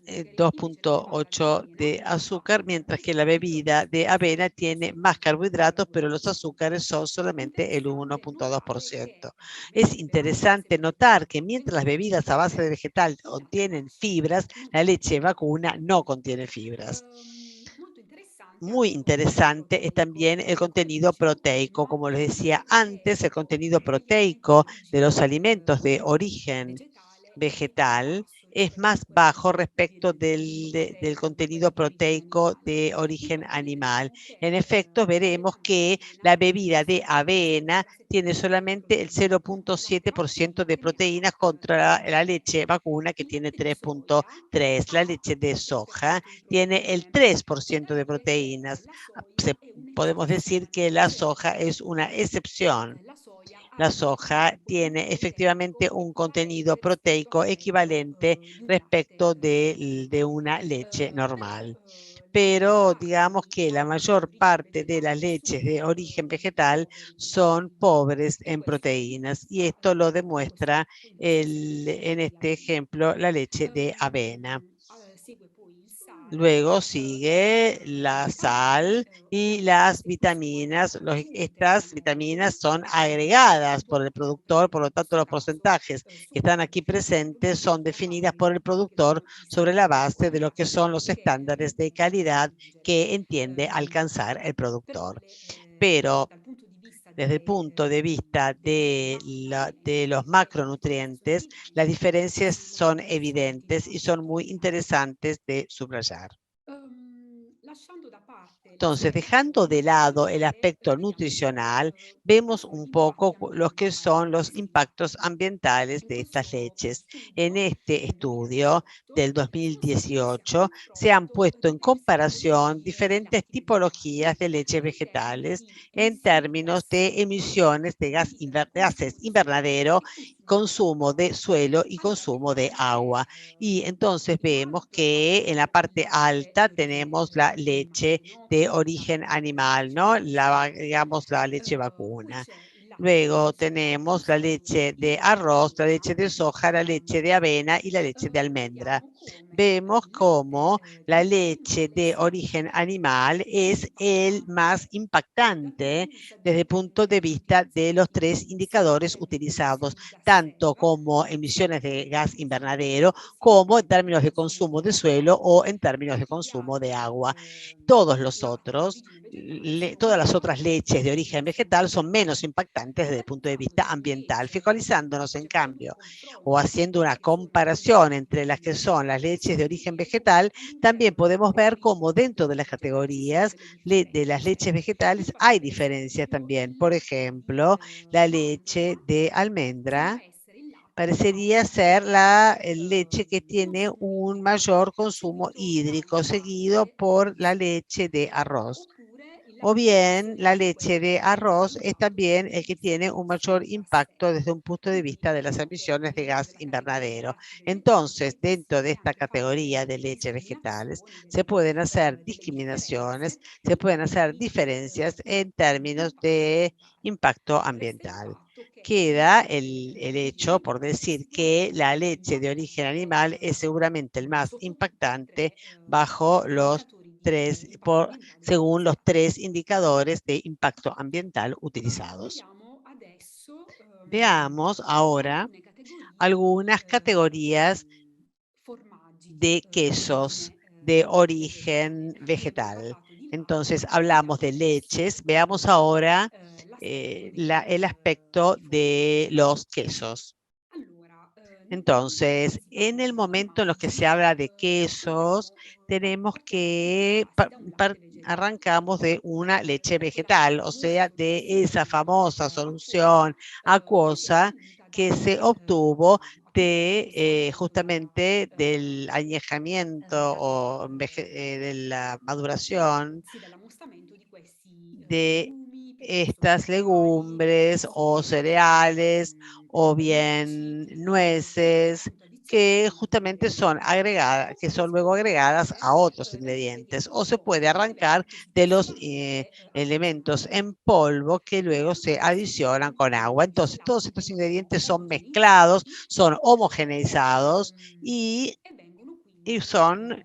Speaker 2: 2,8 de azúcar, mientras que la bebida de avena tiene más carbohidratos, pero los azúcares son solamente el 1,2%. Es interesante notar que mientras las bebidas a base de vegetal contienen fibras, la leche vacuna no contiene fibras. Muy interesante es también el contenido proteico. Como les decía antes, el contenido proteico de los alimentos de origen vegetal es más bajo respecto del contenido proteico de origen animal. En efecto, veremos que la bebida de avena tiene solamente el 0.7% de proteínas contra la leche vacuna, que tiene 3.3. La leche de soja tiene el 3% de proteínas. Podemos decir que la soja es una excepción. La soja tiene efectivamente un contenido proteico equivalente respecto de una leche normal. Pero digamos que la mayor parte de las leches de origen vegetal son pobres en proteínas y esto lo demuestra en este ejemplo la leche de avena. Luego sigue la sal y las vitaminas. Estas vitaminas son agregadas por el productor, por lo tanto los porcentajes que están aquí presentes son definidas por el productor sobre la base de lo que son los estándares de calidad que entiende alcanzar el productor. Pero desde el punto de vista de los macronutrientes, las diferencias son evidentes y son muy interesantes de subrayar. Entonces, dejando de lado el aspecto nutricional, vemos un poco los que son los impactos ambientales de estas leches. En este estudio del 2018 se han puesto en comparación diferentes tipologías de leches vegetales en términos de emisiones de gases invernadero, consumo de suelo y consumo de agua. Y entonces vemos que en la parte alta tenemos la leche de origen animal, ¿no? Digamos, la leche vacuna. Luego tenemos la leche de arroz, la leche de soja, la leche de avena y la leche de almendra. Vemos cómo la leche de origen animal es el más impactante desde el punto de vista de los tres indicadores utilizados, tanto como emisiones de gas invernadero, como en términos de consumo de suelo o en términos de consumo de agua. Todos los otros, todas las otras leches de origen vegetal son menos impactantes desde el punto de vista ambiental. Focalizándonos, en cambio, o haciendo una comparación entre las que son las leches de origen vegetal, también podemos ver cómo dentro de las categorías de las leches vegetales hay diferencias también. Por ejemplo, la leche de almendra parecería ser la leche que tiene un mayor consumo hídrico, seguido por la leche de arroz. O bien, la leche de arroz es también el que tiene un mayor impacto desde un punto de vista de las emisiones de gas invernadero. Entonces, dentro de esta categoría de leches vegetales, se pueden hacer discriminaciones, se pueden hacer diferencias en términos de impacto ambiental. Queda el hecho por decir que la leche de origen animal es seguramente el más impactante bajo los según los tres indicadores de impacto ambiental utilizados. Veamos ahora algunas categorías de quesos de origen vegetal. Entonces, hablamos de leches. Veamos ahora el aspecto de los quesos. Entonces, en el momento en los que se habla de quesos, tenemos que arrancamos de una leche vegetal, o sea, de esa famosa solución acuosa que se obtuvo justamente del añejamiento o de la maduración de estas legumbres o cereales o bien nueces que justamente son agregadas, que son luego agregadas a otros ingredientes, o se puede arrancar de los elementos en polvo que luego se adicionan con agua. Entonces, todos estos ingredientes son mezclados, son homogeneizados y son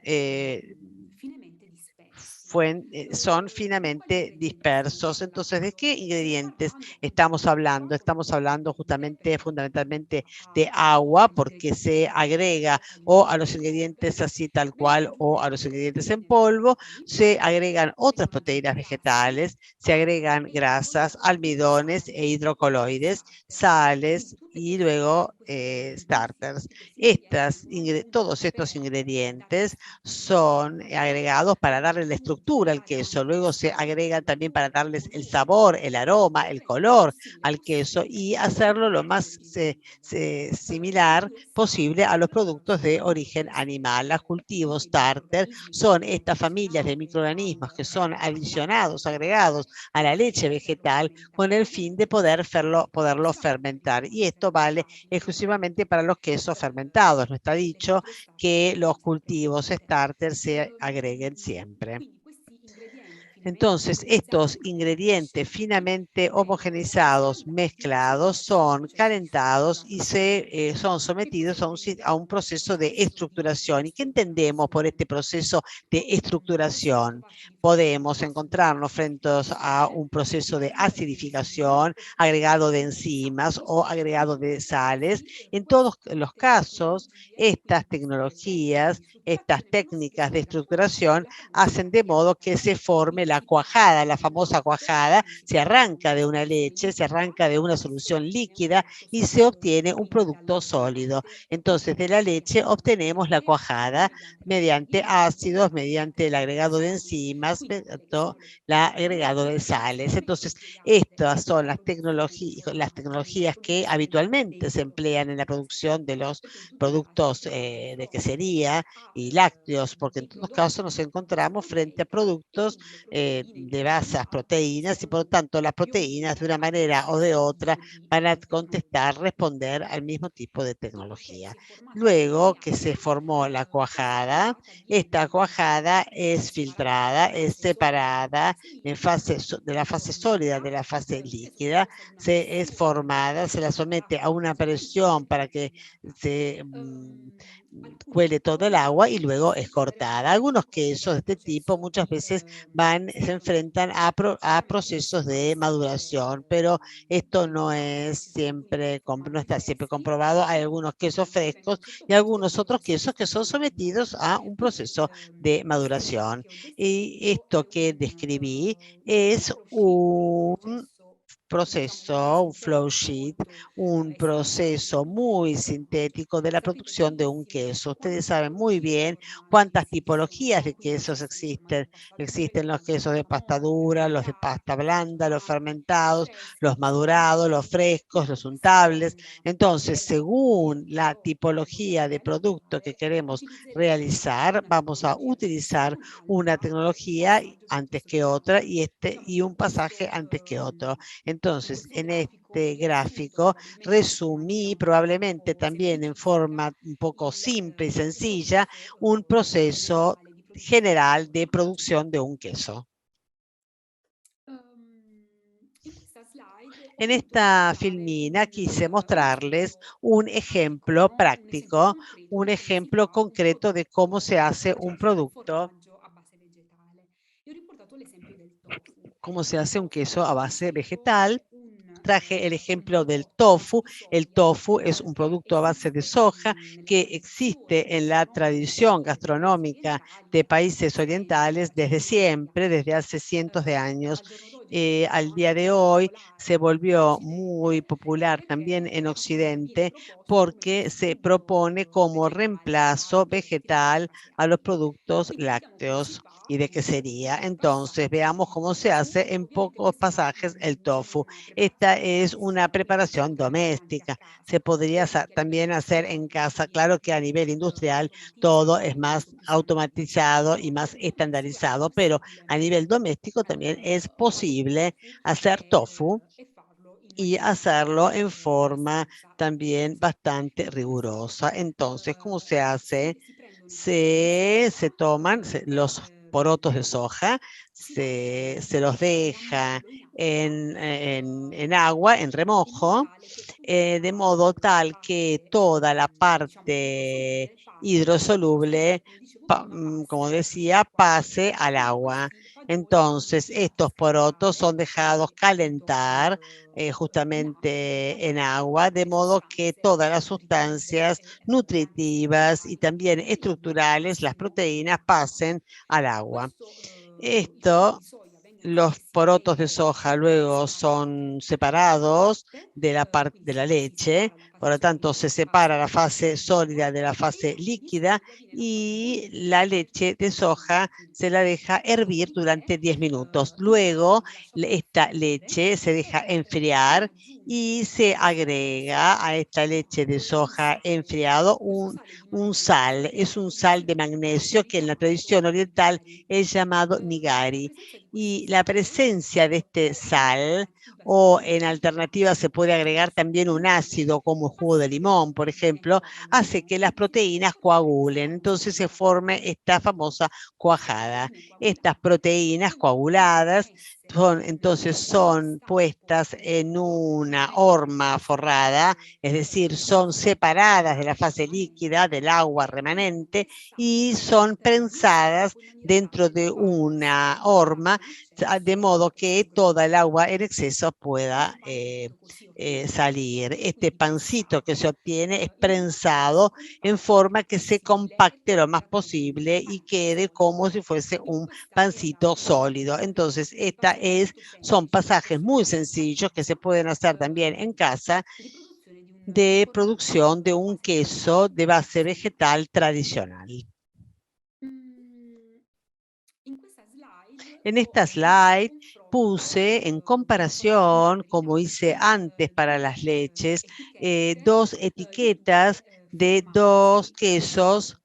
Speaker 2: son finamente dispersos. Entonces, ¿de qué ingredientes estamos hablando? Estamos hablando justamente, fundamentalmente, de agua, porque se agrega o a los ingredientes así tal cual o a los ingredientes en polvo, se agregan otras proteínas vegetales, se agregan grasas, almidones e hidrocoloides, sales y luego starters. Todos estos ingredientes son agregados para darle la estructura al queso, luego se agregan también para darles el sabor, el aroma, el color al queso y hacerlo lo más similar posible a los productos de origen animal. Los cultivos starter son estas familias de microorganismos que son adicionados, agregados a la leche vegetal con el fin de poderlo fermentar. Y esto vale exclusivamente para los quesos fermentados. No está dicho que los cultivos starter se agreguen siempre. Entonces, estos ingredientes finamente homogenizados, mezclados, son calentados y son sometidos a un proceso de estructuración. ¿Y qué entendemos por este proceso de estructuración? Podemos encontrarnos frente a un proceso de acidificación, agregado de enzimas o agregado de sales. En todos los casos, estas tecnologías, estas técnicas de estructuración hacen de modo que se forme la cuajada, la famosa cuajada. Se arranca de una leche, se arranca de una solución líquida y se obtiene un producto sólido. Entonces, de la leche obtenemos la cuajada mediante ácidos, mediante el agregado de enzimas, mediante el agregado de sales. Entonces, estas son las tecnologías que habitualmente se emplean en la producción de los productos de quesería y lácteos, porque en todos casos nos encontramos frente a productos de basas proteínas y por lo tanto las proteínas de una manera o de otra van a responder al mismo tipo de tecnología. Luego que se formó la cuajada, esta cuajada es filtrada, es separada de la fase sólida de la fase líquida, es formada, se la somete a una presión para que se cuele todo el agua y luego es cortada. Algunos quesos de este tipo muchas veces se enfrentan a procesos de maduración, pero esto no está siempre comprobado. Hay algunos quesos frescos y algunos otros quesos que son sometidos a un proceso de maduración. Y esto que describí es un proceso, un flow sheet, un proceso muy sintético de la producción de un queso. Ustedes saben muy bien cuántas tipologías de quesos existen. Existen los quesos de pasta dura, los de pasta blanda, los fermentados, los madurados, los frescos, los untables. Entonces, según la tipología de producto que queremos realizar, vamos a utilizar una tecnología antes que otra y un pasaje antes que otro. Entonces, en este gráfico resumí probablemente también en forma un poco simple y sencilla un proceso general de producción de un queso. En esta filmina quise mostrarles un ejemplo práctico, un ejemplo concreto de cómo se hace un producto, cómo se hace un queso a base vegetal. Traje el ejemplo del tofu. El tofu es un producto a base de soja que existe en la tradición gastronómica de países orientales desde siempre, desde hace cientos de años. Al día de hoy se volvió muy popular también en Occidente porque se propone como reemplazo vegetal a los productos lácteos y de quesería. Entonces, veamos cómo se hace en pocos pasajes el tofu. Esta es una preparación doméstica. Se podría también hacer en casa. Claro que a nivel industrial todo es más automatizado y más estandarizado, pero a nivel doméstico también es posible hacer tofu y hacerlo en forma también bastante rigurosa. Entonces, ¿cómo se hace? Se toman los porotos de soja, se los deja en agua, en remojo, de modo tal que toda la parte hidrosoluble, como decía, pase al agua. Entonces, estos porotos son dejados calentar justamente en agua, de modo que todas las sustancias nutritivas y también estructurales, las proteínas, pasen al agua. Esto, los porotos de soja luego son separados de la leche, por lo tanto se separa la fase sólida de la fase líquida y la leche de soja se la deja hervir durante 10 minutos. Luego esta leche se deja enfriar y se agrega a esta leche de soja enfriado un sal. Es un sal de magnesio que en la tradición oriental es llamado nigari. Y la presencia de este sal, o en alternativa se puede agregar también un ácido como jugo de limón, por ejemplo, hace que las proteínas coagulen. Entonces se forme esta famosa cuajada. Estas proteínas coaguladas entonces son puestas en una horma forrada, es decir, son separadas de la fase líquida, del agua remanente, y son prensadas dentro de una horma, de modo que toda el agua en exceso pueda salir. Este pancito que se obtiene es prensado en forma que se compacte lo más posible y quede como si fuese un pancito sólido. Entonces, son pasajes muy sencillos que se pueden hacer también en casa de producción de un queso de base vegetal tradicional. En esta slide puse en comparación, como hice antes para las leches, dos etiquetas de dos quesos.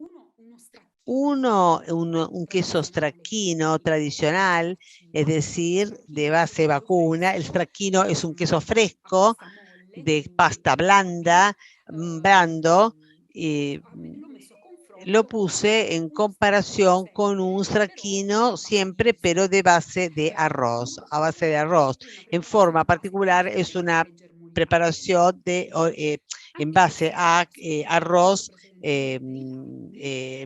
Speaker 2: Un queso stracchino tradicional, es decir, de base vacuna. El stracchino es un queso fresco de pasta blanda, blando. Lo puse en comparación con un stracchino siempre, pero de base de arroz, a base de arroz. En forma particular es una preparación en base a arroz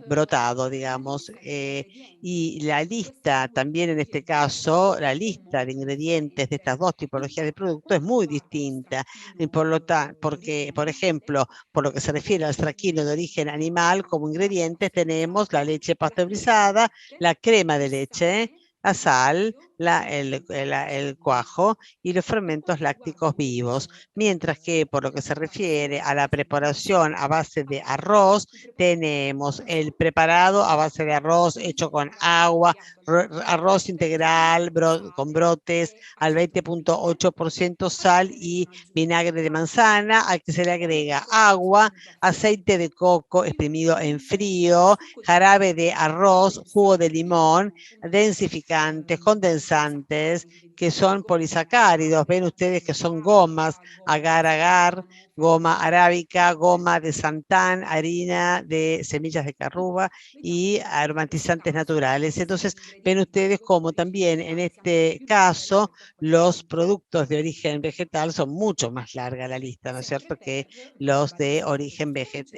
Speaker 2: brotado, digamos, y la lista también en este caso, la lista de ingredientes de estas dos tipologías de productos es muy distinta, porque, por ejemplo, por lo que se refiere al stracchino de origen animal, como ingredientes tenemos la leche pasteurizada, la crema de leche, la sal, el cuajo y los fermentos lácticos vivos, mientras que por lo que se refiere a la preparación a base de arroz, tenemos el preparado a base de arroz hecho con agua, arroz integral con brotes al 20.8%, sal y vinagre de manzana, al que se le agrega agua, aceite de coco exprimido en frío, jarabe de arroz, jugo de limón, densificantes, condensantes, que son polisacáridos. Ven ustedes que son gomas, agar-agar, goma arábica, goma de santán, harina de semillas de carruba y aromatizantes naturales. Entonces, ven ustedes como también en este caso los productos de origen vegetal son mucho más larga la lista, ¿no es cierto?, que los de origen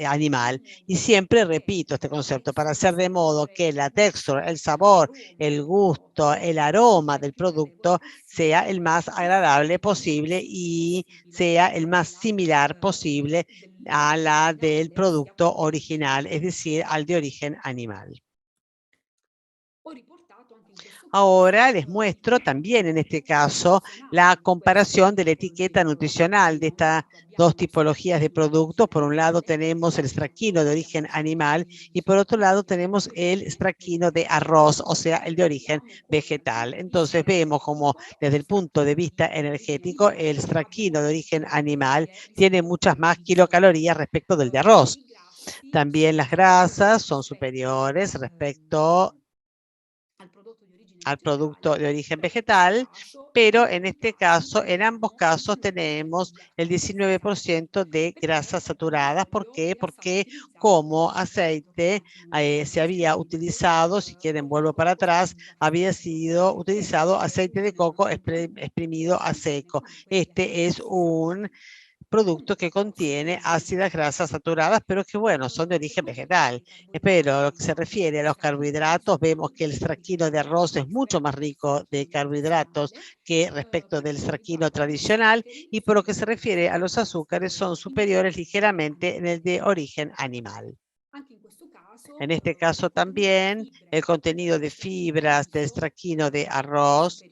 Speaker 2: animal. Y siempre repito este concepto, para hacer de modo que la textura, el sabor, el gusto, el aroma del producto sea el más agradable posible y sea el más similar posible a la del producto original, es decir, al de origen animal. Ahora les muestro también en este caso la comparación de la etiqueta nutricional de estas dos tipologías de productos. Por un lado tenemos el stracchino de origen animal y por otro lado tenemos el stracchino de arroz, o sea, el de origen vegetal. Entonces vemos como desde el punto de vista energético el stracchino de origen animal tiene muchas más kilocalorías respecto del de arroz. También las grasas son superiores respecto al producto de origen vegetal, pero en este caso, en ambos casos tenemos el 19% de grasas saturadas. ¿Por qué? Porque como aceite se había utilizado, si quieren vuelvo para atrás, había sido utilizado aceite de coco exprimido a seco. Este es un producto que contiene ácidas grasas saturadas, pero que bueno, son de origen vegetal. Pero lo que se refiere a los carbohidratos, vemos que el straquino de arroz es mucho más rico de carbohidratos que respecto del straquino tradicional, y por lo que se refiere a los azúcares son superiores ligeramente en el de origen animal. En este caso también el contenido de fibras del straquino de arroz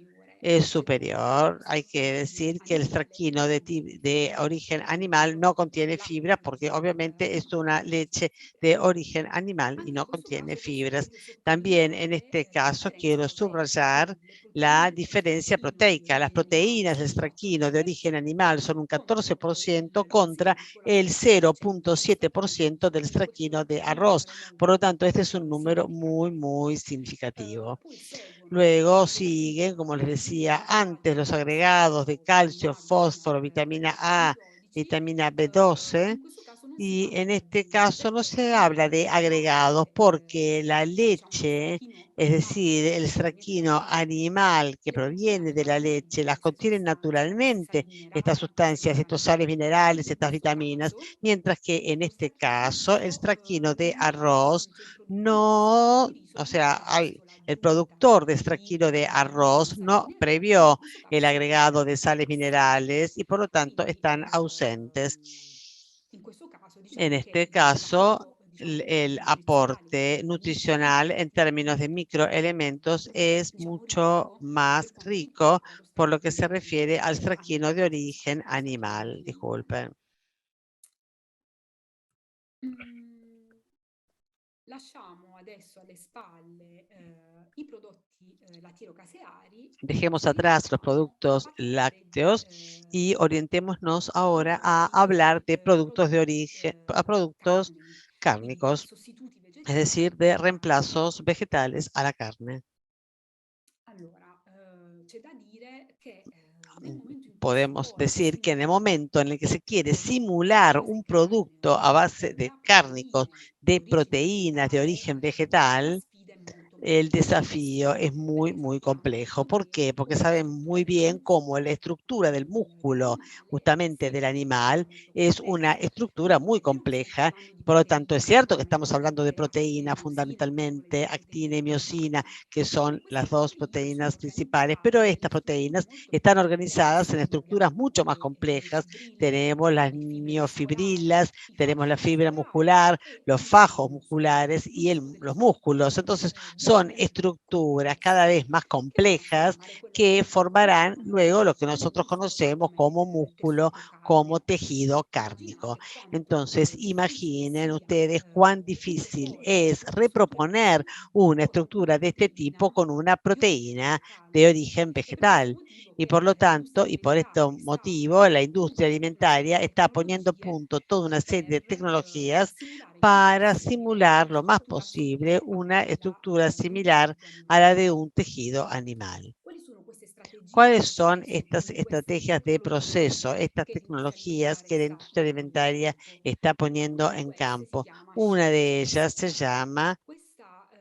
Speaker 2: es superior. Hay que decir que el straquino de origen animal no contiene fibras porque obviamente es una leche de origen animal y no contiene fibras. También en este caso quiero subrayar la diferencia proteica. Las proteínas del straquino de origen animal son un 14% contra el 0.7% del straquino de arroz. Por lo tanto, este es un número muy significativo. Luego siguen, como les decía antes, los agregados de calcio, fósforo, vitamina A, vitamina B12, y en este caso no se habla de agregados porque la leche, es decir, el straquino animal que proviene de la leche, las contiene naturalmente estas sustancias, estos sales minerales, estas vitaminas, mientras que en este caso el straquino de arroz no, o sea, el productor de straquino de arroz no previó el agregado de sales minerales y por lo tanto están ausentes. En este caso, el aporte nutricional en términos de microelementos es mucho más rico por lo que se refiere al straquino de origen animal. Disculpen. Dejemos atrás los productos lácteos y orientémonos ahora a hablar de productos de origen, a productos cárnicos, es decir, de reemplazos vegetales a la carne. Podemos decir que en el momento en el que se quiere simular un producto a base de cárnicos, de proteínas de origen vegetal, el desafío es muy complejo. ¿Por qué? Porque saben muy bien cómo la estructura del músculo, justamente del animal, es una estructura muy compleja. Por lo tanto, es cierto que estamos hablando de proteínas, fundamentalmente actina y miosina, que son las dos proteínas principales, pero estas proteínas están organizadas en estructuras mucho más complejas. Tenemos las miofibrilas, tenemos la fibra muscular, los fajos musculares y los músculos. Entonces, son estructuras cada vez más complejas que formarán luego lo que nosotros conocemos como músculo, como tejido cárnico. Entonces, imaginen ustedes cuán difícil es reproponer una estructura de este tipo con una proteína de origen vegetal. Y por lo tanto, y por este motivo, la industria alimentaria está poniendo a punto toda una serie de tecnologías para simular lo más posible una estructura similar a la de un tejido animal. ¿Cuáles son estas estrategias de proceso, estas tecnologías que la industria alimentaria está poniendo en campo? Una de ellas se llama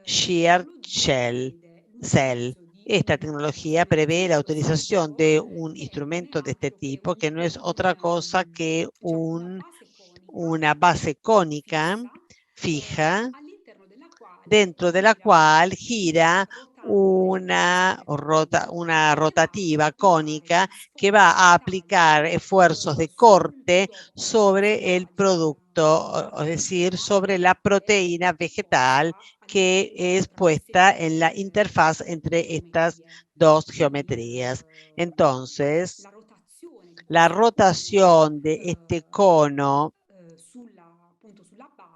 Speaker 2: Shear Cell. Esta tecnología prevé la utilización de un instrumento de este tipo que no es otra cosa que una base cónica fija dentro de la cual gira una rotativa cónica que va a aplicar esfuerzos de corte sobre el producto, es decir, sobre la proteína vegetal que es puesta en la interfaz entre estas dos geometrías. Entonces, la rotación de este cono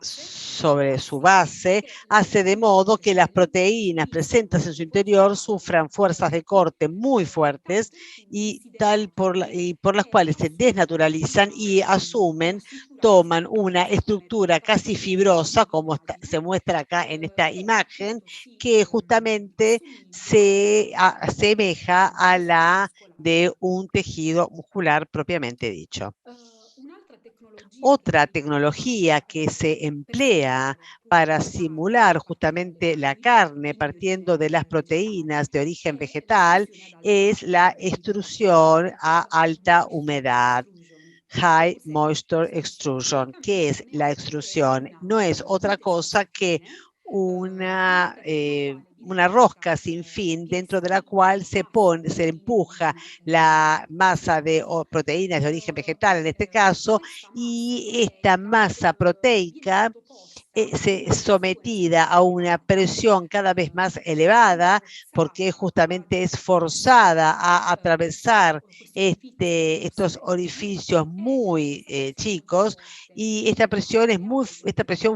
Speaker 2: sobre su base, hace de modo que las proteínas presentes en su interior sufran fuerzas de corte muy fuertes y por las cuales se desnaturalizan y asumen, toman una estructura casi fibrosa, como se muestra acá en esta imagen, que justamente se asemeja a la de un tejido muscular propiamente dicho. Otra tecnología que se emplea para simular justamente la carne partiendo de las proteínas de origen vegetal es la extrusión a alta humedad. High Moisture Extrusion. ¿Qué es la extrusión? No es otra cosa que una rosca sin fin dentro de la cual se empuja la masa de proteínas de origen vegetal en este caso, y esta masa proteica sometida a una presión cada vez más elevada, porque justamente es forzada a atravesar estos orificios muy chicos, y esta presión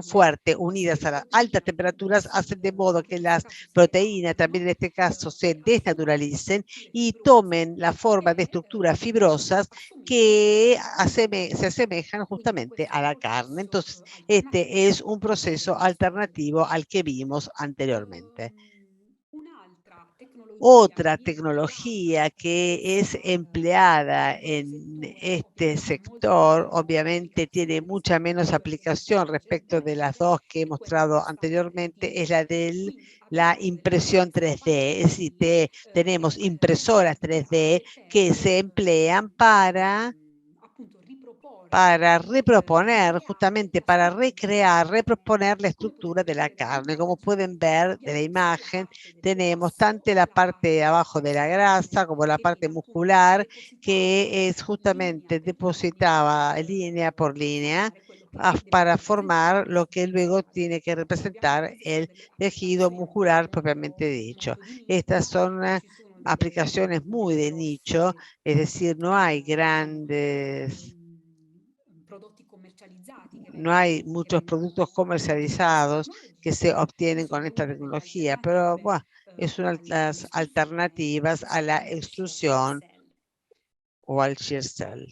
Speaker 2: fuerte unidas a las altas temperaturas hacen de modo que las proteínas también en este caso se desnaturalicen y tomen la forma de estructuras fibrosas que se asemejan justamente a la carne. Entonces, este es un proceso alternativo al que vimos anteriormente. Otra tecnología que es empleada en este sector, obviamente tiene mucha menos aplicación respecto de las dos que he mostrado anteriormente, es la de la impresión 3D. Es decir, tenemos impresoras 3D que se emplean para reproponer, justamente para reproponer la estructura de la carne. Como pueden ver de la imagen, tenemos tanto la parte de abajo de la grasa como la parte muscular, que es justamente depositada línea por línea para formar lo que luego tiene que representar el tejido muscular propiamente dicho. Estas son aplicaciones muy de nicho, es decir, no hay muchos productos comercializados que se obtienen con esta tecnología, pero bueno, es una de las alternativas a la extrusión o al shear cell.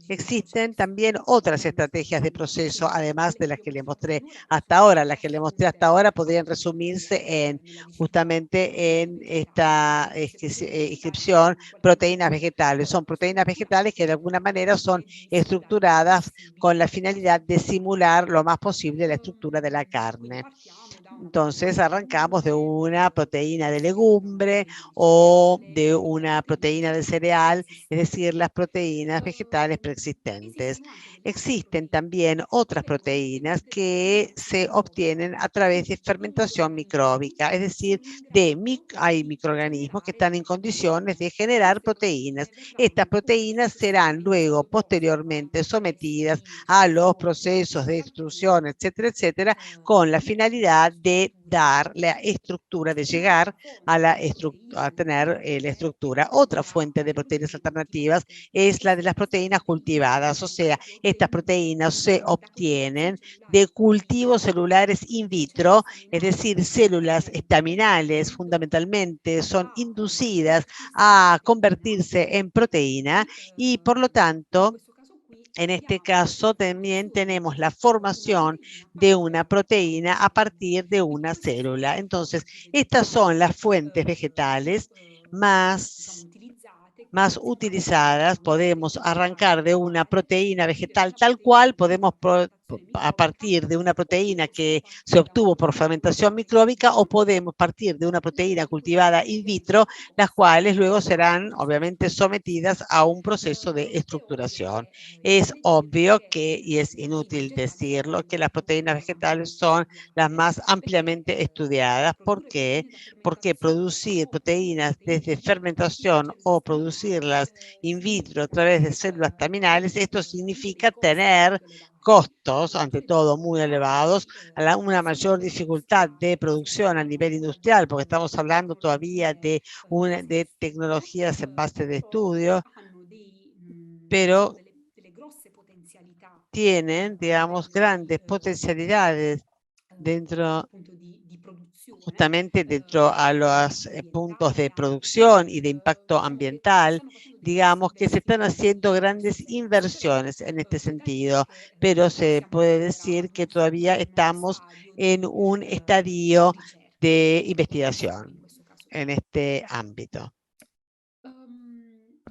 Speaker 2: Existen también otras estrategias de proceso, además de las que le mostré hasta ahora. Las que le mostré hasta ahora podrían resumirse justamente en esta inscripción, proteínas vegetales. Son proteínas vegetales que de alguna manera son estructuradas con la finalidad de simular lo más posible la estructura de la carne. Entonces arrancamos de una proteína de legumbre o de una proteína de cereal, es decir, las proteínas vegetales preexistentes. Existen también otras proteínas que se obtienen a través de fermentación micróbica, es decir, hay microorganismos que están en condiciones de generar proteínas. Estas proteínas serán luego posteriormente sometidas a los procesos de extrusión, etcétera, etcétera, con la finalidad de dar la estructura, de llegar a tener la estructura. Otra fuente de proteínas alternativas es la de las proteínas cultivadas, o sea, estas proteínas se obtienen de cultivos celulares in vitro, es decir, células estaminales fundamentalmente son inducidas a convertirse en proteína y por lo tanto, en este caso también tenemos la formación de una proteína a partir de una célula. Entonces, estas son las fuentes vegetales más utilizadas. Podemos arrancar de una proteína vegetal tal cual, podemos a partir de una proteína que se obtuvo por fermentación micróbica, o podemos partir de una proteína cultivada in vitro, las cuales luego serán obviamente sometidas a un proceso de estructuración. Es obvio que, y es inútil decirlo, que las proteínas vegetales son las más ampliamente estudiadas. ¿Por qué? Porque producir proteínas desde fermentación o producirlas in vitro a través de células terminales, esto significa tener costos, ante todo, muy elevados, una mayor dificultad de producción a nivel industrial, porque estamos hablando todavía de tecnologías en base de estudio, pero tienen, digamos, grandes potencialidades dentro, justamente dentro a los puntos de producción y de impacto ambiental, digamos que se están haciendo grandes inversiones en este sentido, pero se puede decir que todavía estamos en un estadio de investigación en este ámbito.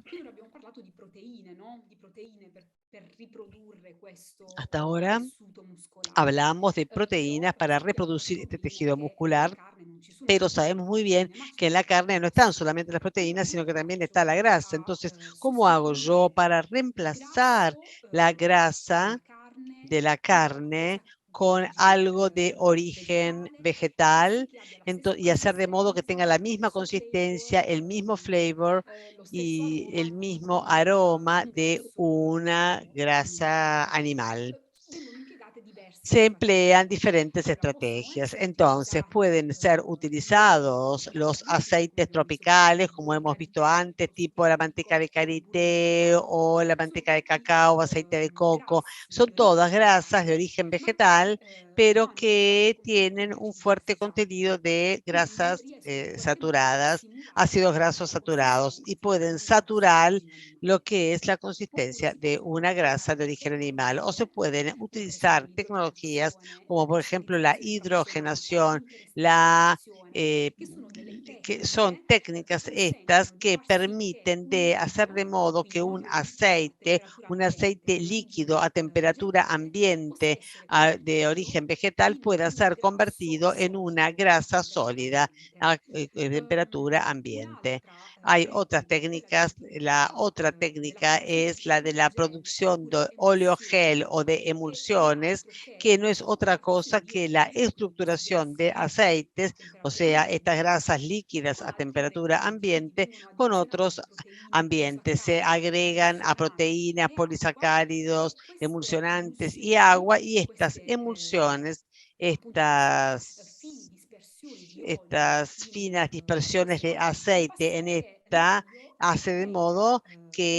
Speaker 4: Finora abbiamo parlato di proteine, no? Di proteine per riprodurre questo
Speaker 2: Hasta ahora
Speaker 4: tessuto muscolare.
Speaker 2: hablamos de proteínas
Speaker 4: Però
Speaker 2: para
Speaker 4: sappiamo
Speaker 2: reproducir
Speaker 4: molto
Speaker 2: este
Speaker 4: bene
Speaker 2: tejido
Speaker 4: che
Speaker 2: muscular,
Speaker 4: nella carne non ci sono
Speaker 2: pero
Speaker 4: solo le
Speaker 2: sabemos muy bien
Speaker 4: proteine, ma ci
Speaker 2: que en la
Speaker 4: sono
Speaker 2: carne no
Speaker 4: anche
Speaker 2: están
Speaker 4: gli
Speaker 2: solamente las
Speaker 4: zuccheri.
Speaker 2: proteínas,
Speaker 4: Quindi
Speaker 2: sino que
Speaker 4: come
Speaker 2: también
Speaker 4: faccio
Speaker 2: está la grasa.
Speaker 4: a
Speaker 2: Entonces, ¿cómo hago yo
Speaker 4: sostituire
Speaker 2: para
Speaker 4: il
Speaker 2: reemplazar
Speaker 4: grasso
Speaker 2: la grasa
Speaker 4: della carne
Speaker 2: de la
Speaker 4: con qualcosa
Speaker 2: carne
Speaker 4: di
Speaker 2: con
Speaker 4: origine
Speaker 2: algo de origen
Speaker 4: vegetale,
Speaker 2: vegetal
Speaker 4: che abbia la stessa
Speaker 2: y hacer de modo que tenga la
Speaker 4: consistenza, lo
Speaker 2: misma
Speaker 4: stesso
Speaker 2: consistencia, el mismo flavor
Speaker 4: lo stesso
Speaker 2: y el
Speaker 4: aroma
Speaker 2: mismo
Speaker 4: di
Speaker 2: aroma
Speaker 4: un
Speaker 2: de
Speaker 4: grasso
Speaker 2: una
Speaker 4: animale?
Speaker 2: grasa animal?
Speaker 4: Vengono impiegate diverse
Speaker 2: Se emplean
Speaker 4: strategie.
Speaker 2: diferentes
Speaker 4: Allora, possono
Speaker 2: estrategias.
Speaker 4: essere
Speaker 2: Entonces,
Speaker 4: utilizzati
Speaker 2: pueden ser
Speaker 4: gli oli
Speaker 2: utilizados los
Speaker 4: parabolici, come
Speaker 2: aceites
Speaker 4: abbiamo visto prima,
Speaker 2: tropicales,
Speaker 4: il
Speaker 2: como hemos
Speaker 4: burro di
Speaker 2: visto antes,
Speaker 4: cedro
Speaker 2: tipo la manteca
Speaker 4: sintetico,
Speaker 2: de
Speaker 4: il burro di
Speaker 2: karité
Speaker 4: cacao,
Speaker 2: o la
Speaker 4: sono
Speaker 2: manteca de
Speaker 4: tutti
Speaker 2: cacao o aceite de coco.
Speaker 4: grassi
Speaker 2: Son
Speaker 4: di
Speaker 2: todas
Speaker 4: origine
Speaker 2: grasas de
Speaker 4: animale,
Speaker 2: origen
Speaker 4: ma
Speaker 2: vegetal,
Speaker 4: che
Speaker 2: pero
Speaker 4: hanno un forte
Speaker 2: que
Speaker 4: contenuto
Speaker 2: tienen
Speaker 4: di
Speaker 2: un
Speaker 4: acidi
Speaker 2: fuerte
Speaker 4: grassi
Speaker 2: contenido
Speaker 4: saturi.
Speaker 2: de
Speaker 4: Quindi
Speaker 2: grasas
Speaker 4: riescono in qualche modo a
Speaker 2: saturadas,
Speaker 4: simulare
Speaker 2: ácidos grasos
Speaker 4: la
Speaker 2: saturados, y
Speaker 4: consistenza di
Speaker 2: pueden
Speaker 4: un grasso di
Speaker 2: saturar
Speaker 4: origine animale.
Speaker 2: lo que es la
Speaker 4: Oppure
Speaker 2: consistencia
Speaker 4: si
Speaker 2: de
Speaker 4: possono
Speaker 2: una grasa
Speaker 4: utilizzare
Speaker 2: de origen animal. O se
Speaker 4: tecnologie,
Speaker 2: pueden
Speaker 4: per esempio
Speaker 2: utilizar tecnologías
Speaker 4: l'idratazione,
Speaker 2: como por ejemplo la
Speaker 4: pressurizzazione frazionata,
Speaker 2: hidrogenación, la,
Speaker 4: l'interesterizazione,
Speaker 2: eh,
Speaker 4: che sono delle
Speaker 2: que son
Speaker 4: tecniche che
Speaker 2: técnicas estas
Speaker 4: consentono di
Speaker 2: que
Speaker 4: far sì che
Speaker 2: permiten
Speaker 4: un
Speaker 2: de hacer de
Speaker 4: liquido,
Speaker 2: modo que
Speaker 4: quindi un prodotto a temperatura
Speaker 2: un
Speaker 4: ambiente,
Speaker 2: aceite
Speaker 4: un
Speaker 2: líquido a
Speaker 4: liquido
Speaker 2: temperatura
Speaker 4: vegetale, possa
Speaker 2: ambiente
Speaker 4: essere
Speaker 2: de
Speaker 4: convertito
Speaker 2: origen vegetal
Speaker 4: in
Speaker 2: pueda
Speaker 4: un
Speaker 2: ser
Speaker 4: grasso
Speaker 2: convertido en una
Speaker 4: solido a
Speaker 2: grasa
Speaker 4: temperatura
Speaker 2: sólida
Speaker 4: ambiente.
Speaker 2: a temperatura ambiente.
Speaker 4: Un'altra
Speaker 2: Hay otras
Speaker 4: tecnica è quella
Speaker 2: técnicas. La otra
Speaker 4: della
Speaker 2: técnica es la
Speaker 4: fotosintesi
Speaker 2: de la
Speaker 4: idrogenica
Speaker 2: producción
Speaker 4: oppure
Speaker 2: de
Speaker 4: emulsioni,
Speaker 2: oleogel o de
Speaker 4: che non è
Speaker 2: emulsiones,
Speaker 4: altro che
Speaker 2: que no es otra cosa
Speaker 4: un'estrazione di
Speaker 2: que la
Speaker 4: oli o di
Speaker 2: estructuración de
Speaker 4: grassi
Speaker 2: aceites,
Speaker 4: a
Speaker 2: o
Speaker 4: temperatura
Speaker 2: sea, estas
Speaker 4: ambiente,
Speaker 2: grasas líquidas
Speaker 4: con
Speaker 2: a
Speaker 4: altre
Speaker 2: temperatura
Speaker 4: tecniche. Quindi
Speaker 2: ambiente
Speaker 4: vengono
Speaker 2: con
Speaker 4: addizionate
Speaker 2: otros
Speaker 4: proteine
Speaker 2: ambientes. Se
Speaker 4: polisaccaride,
Speaker 2: agregan a
Speaker 4: emulsionanti
Speaker 2: proteínas,
Speaker 4: e acqua,
Speaker 2: polisacáridos,
Speaker 4: e queste
Speaker 2: emulsionantes y
Speaker 4: emulsioni,
Speaker 2: agua, y estas
Speaker 4: queste
Speaker 2: emulsiones,
Speaker 4: appunto queste fini dispersioni di oli
Speaker 2: estas finas dispersiones de
Speaker 4: emulsione fanno
Speaker 2: aceite en
Speaker 4: passare
Speaker 2: esta
Speaker 4: l'olio venga
Speaker 2: hace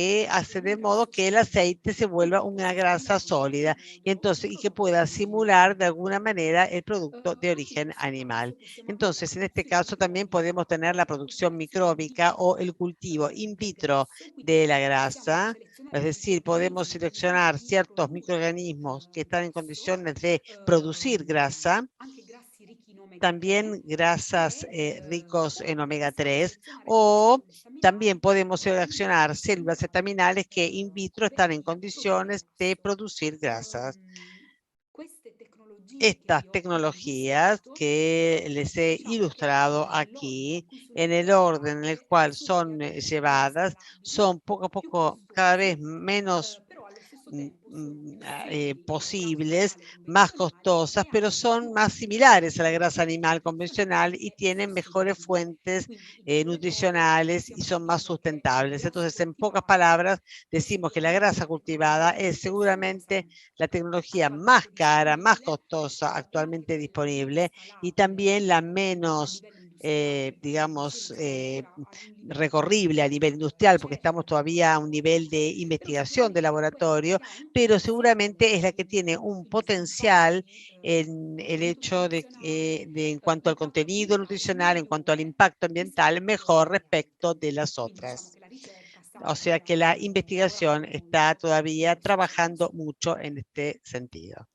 Speaker 4: trasformato in
Speaker 2: de
Speaker 4: un
Speaker 2: modo
Speaker 4: grasso
Speaker 2: que el
Speaker 4: solido
Speaker 2: aceite se
Speaker 4: e
Speaker 2: vuelva
Speaker 4: che
Speaker 2: una
Speaker 4: possa quindi
Speaker 2: grasa
Speaker 4: in qualche
Speaker 2: sólida
Speaker 4: modo
Speaker 2: y que pueda
Speaker 4: prodotto
Speaker 2: simular de alguna manera el producto de
Speaker 4: anche in
Speaker 2: origen
Speaker 4: questo
Speaker 2: animal.
Speaker 4: caso possiamo avere la
Speaker 2: Entonces, en este
Speaker 4: produzione
Speaker 2: caso también podemos
Speaker 4: microbica
Speaker 2: tener la
Speaker 4: o la
Speaker 2: producción
Speaker 4: coltivazione in
Speaker 2: micróbica o
Speaker 4: vitro
Speaker 2: el cultivo in
Speaker 4: del
Speaker 2: vitro
Speaker 4: grasso,
Speaker 2: de
Speaker 4: quindi
Speaker 2: la
Speaker 4: possiamo
Speaker 2: grasa.
Speaker 4: selezionare
Speaker 2: Es
Speaker 4: dei
Speaker 2: decir, podemos
Speaker 4: microrganismi in
Speaker 2: seleccionar
Speaker 4: grado di
Speaker 2: ciertos
Speaker 4: produrre
Speaker 2: microorganismos que están en
Speaker 4: grasso,
Speaker 2: condiciones de producir grasa,
Speaker 4: anche grassi ricchi in omega 3,
Speaker 2: también grasas ricos en
Speaker 4: oppure
Speaker 2: omega
Speaker 4: possiamo
Speaker 2: 3,
Speaker 4: selezionare delle
Speaker 2: o
Speaker 4: cellule staminali
Speaker 2: también podemos
Speaker 4: in
Speaker 2: seleccionar
Speaker 4: vitro in
Speaker 2: células
Speaker 4: grado
Speaker 2: estaminales
Speaker 4: di
Speaker 2: que in vitro están en
Speaker 4: produrre
Speaker 2: condiciones de
Speaker 4: grasso.
Speaker 2: producir grasas.
Speaker 4: Queste tecnologie che
Speaker 2: Estas
Speaker 4: vi ho
Speaker 2: tecnologías
Speaker 4: illustrato,
Speaker 2: que les he
Speaker 4: diciamo che
Speaker 2: ilustrado
Speaker 4: nell'ordine in
Speaker 2: aquí,
Speaker 4: cui sono
Speaker 2: en el orden en el
Speaker 4: implementate,
Speaker 2: cual
Speaker 4: sono
Speaker 2: son
Speaker 4: ovviamente più
Speaker 2: llevadas,
Speaker 4: scalabili,
Speaker 2: son poco a
Speaker 4: più
Speaker 2: poco cada vez
Speaker 4: costose,
Speaker 2: menos
Speaker 4: però allo stesso tempo sono più simili al grasso
Speaker 2: posibles,
Speaker 4: animale
Speaker 2: más
Speaker 4: convenzionale
Speaker 2: costosas,
Speaker 4: e
Speaker 2: pero
Speaker 4: hanno
Speaker 2: son
Speaker 4: più
Speaker 2: más similares a la grasa
Speaker 4: alternative
Speaker 2: animal convencional y
Speaker 4: nutrizionali e
Speaker 2: tienen mejores
Speaker 4: sostenibili.
Speaker 2: fuentes
Speaker 4: Quindi in altre parole
Speaker 2: nutricionales y
Speaker 4: possiamo
Speaker 2: son más
Speaker 4: dire che il
Speaker 2: sustentables.
Speaker 4: grasso
Speaker 2: Entonces, en pocas
Speaker 4: coltivato
Speaker 2: palabras,
Speaker 4: è
Speaker 2: decimos que la grasa
Speaker 4: sicuramente la
Speaker 2: cultivada
Speaker 4: tecnologia
Speaker 2: es
Speaker 4: più costosa
Speaker 2: seguramente la tecnología más
Speaker 4: attualmente
Speaker 2: cara, más
Speaker 4: disponibile,
Speaker 2: costosa
Speaker 4: anche
Speaker 2: actualmente
Speaker 4: quella più
Speaker 2: disponible y
Speaker 4: scalabile
Speaker 2: también la
Speaker 4: a
Speaker 2: menos,
Speaker 4: livello industriale, perché la
Speaker 2: digamos,
Speaker 4: produzione sta ancora ad un livello
Speaker 2: recorrible a nivel
Speaker 4: di
Speaker 2: industrial, porque estamos
Speaker 4: ricerca, di
Speaker 2: todavía a un nivel
Speaker 4: laboratorio,
Speaker 2: de
Speaker 4: però
Speaker 2: investigación de
Speaker 4: sicuramente è quella
Speaker 2: laboratorio,
Speaker 4: che ha un
Speaker 2: pero
Speaker 4: potenziale
Speaker 2: seguramente es la que tiene un
Speaker 4: in
Speaker 2: potencial
Speaker 4: sviluppi
Speaker 2: en
Speaker 4: di
Speaker 2: el
Speaker 4: contenuto
Speaker 2: hecho
Speaker 4: nutrizionale,
Speaker 2: en cuanto al
Speaker 4: impatto
Speaker 2: contenido
Speaker 4: ambientale
Speaker 2: nutricional, en cuanto al
Speaker 4: migliore
Speaker 2: impacto ambiental,
Speaker 4: rispetto
Speaker 2: mejor
Speaker 4: agli
Speaker 2: respecto
Speaker 4: altri.
Speaker 2: de las
Speaker 4: Quindi diciamo
Speaker 2: otras.
Speaker 4: che la ricerca sta
Speaker 2: O sea que la investigación
Speaker 4: lavorando
Speaker 2: está
Speaker 4: molto in
Speaker 2: todavía
Speaker 4: questo
Speaker 2: trabajando
Speaker 4: senso.
Speaker 2: mucho en este sentido.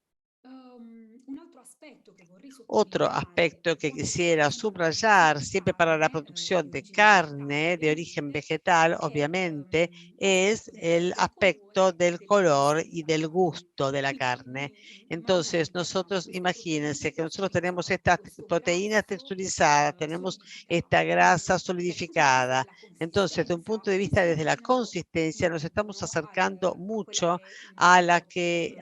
Speaker 4: Un altro aspetto che vorrei
Speaker 2: Otro
Speaker 4: sottolineare
Speaker 2: aspecto
Speaker 4: per
Speaker 2: que
Speaker 4: quanto
Speaker 2: quisiera
Speaker 4: riguarda la
Speaker 2: subrayar,
Speaker 4: produzione di
Speaker 2: siempre para la
Speaker 4: carne
Speaker 2: producción
Speaker 4: di
Speaker 2: de
Speaker 4: origine vegetale,
Speaker 2: carne de origen
Speaker 4: ovviamente,
Speaker 2: vegetal,
Speaker 4: è
Speaker 2: obviamente, es
Speaker 4: l'aspetto
Speaker 2: el
Speaker 4: del
Speaker 2: aspecto
Speaker 4: colore e
Speaker 2: del
Speaker 4: della
Speaker 2: color y
Speaker 4: consistenza della
Speaker 2: del
Speaker 4: carne.
Speaker 2: gusto de la
Speaker 4: Quindi
Speaker 2: carne. Entonces,
Speaker 4: immaginate che abbiamo
Speaker 2: nosotros,
Speaker 4: queste proteine
Speaker 2: imagínense que nosotros tenemos
Speaker 4: texturizzate,
Speaker 2: estas
Speaker 4: questo
Speaker 2: proteínas
Speaker 4: grasso
Speaker 2: texturizadas, tenemos esta
Speaker 4: solidificato.
Speaker 2: grasa
Speaker 4: Dal punto di vista
Speaker 2: solidificada.
Speaker 4: della
Speaker 2: Entonces, de un
Speaker 4: consistenza,
Speaker 2: punto de
Speaker 4: ci
Speaker 2: vista
Speaker 4: stiamo
Speaker 2: desde la
Speaker 4: avvicinando
Speaker 2: consistencia, nos estamos
Speaker 4: molto
Speaker 2: acercando
Speaker 4: a quella
Speaker 2: mucho
Speaker 4: che è il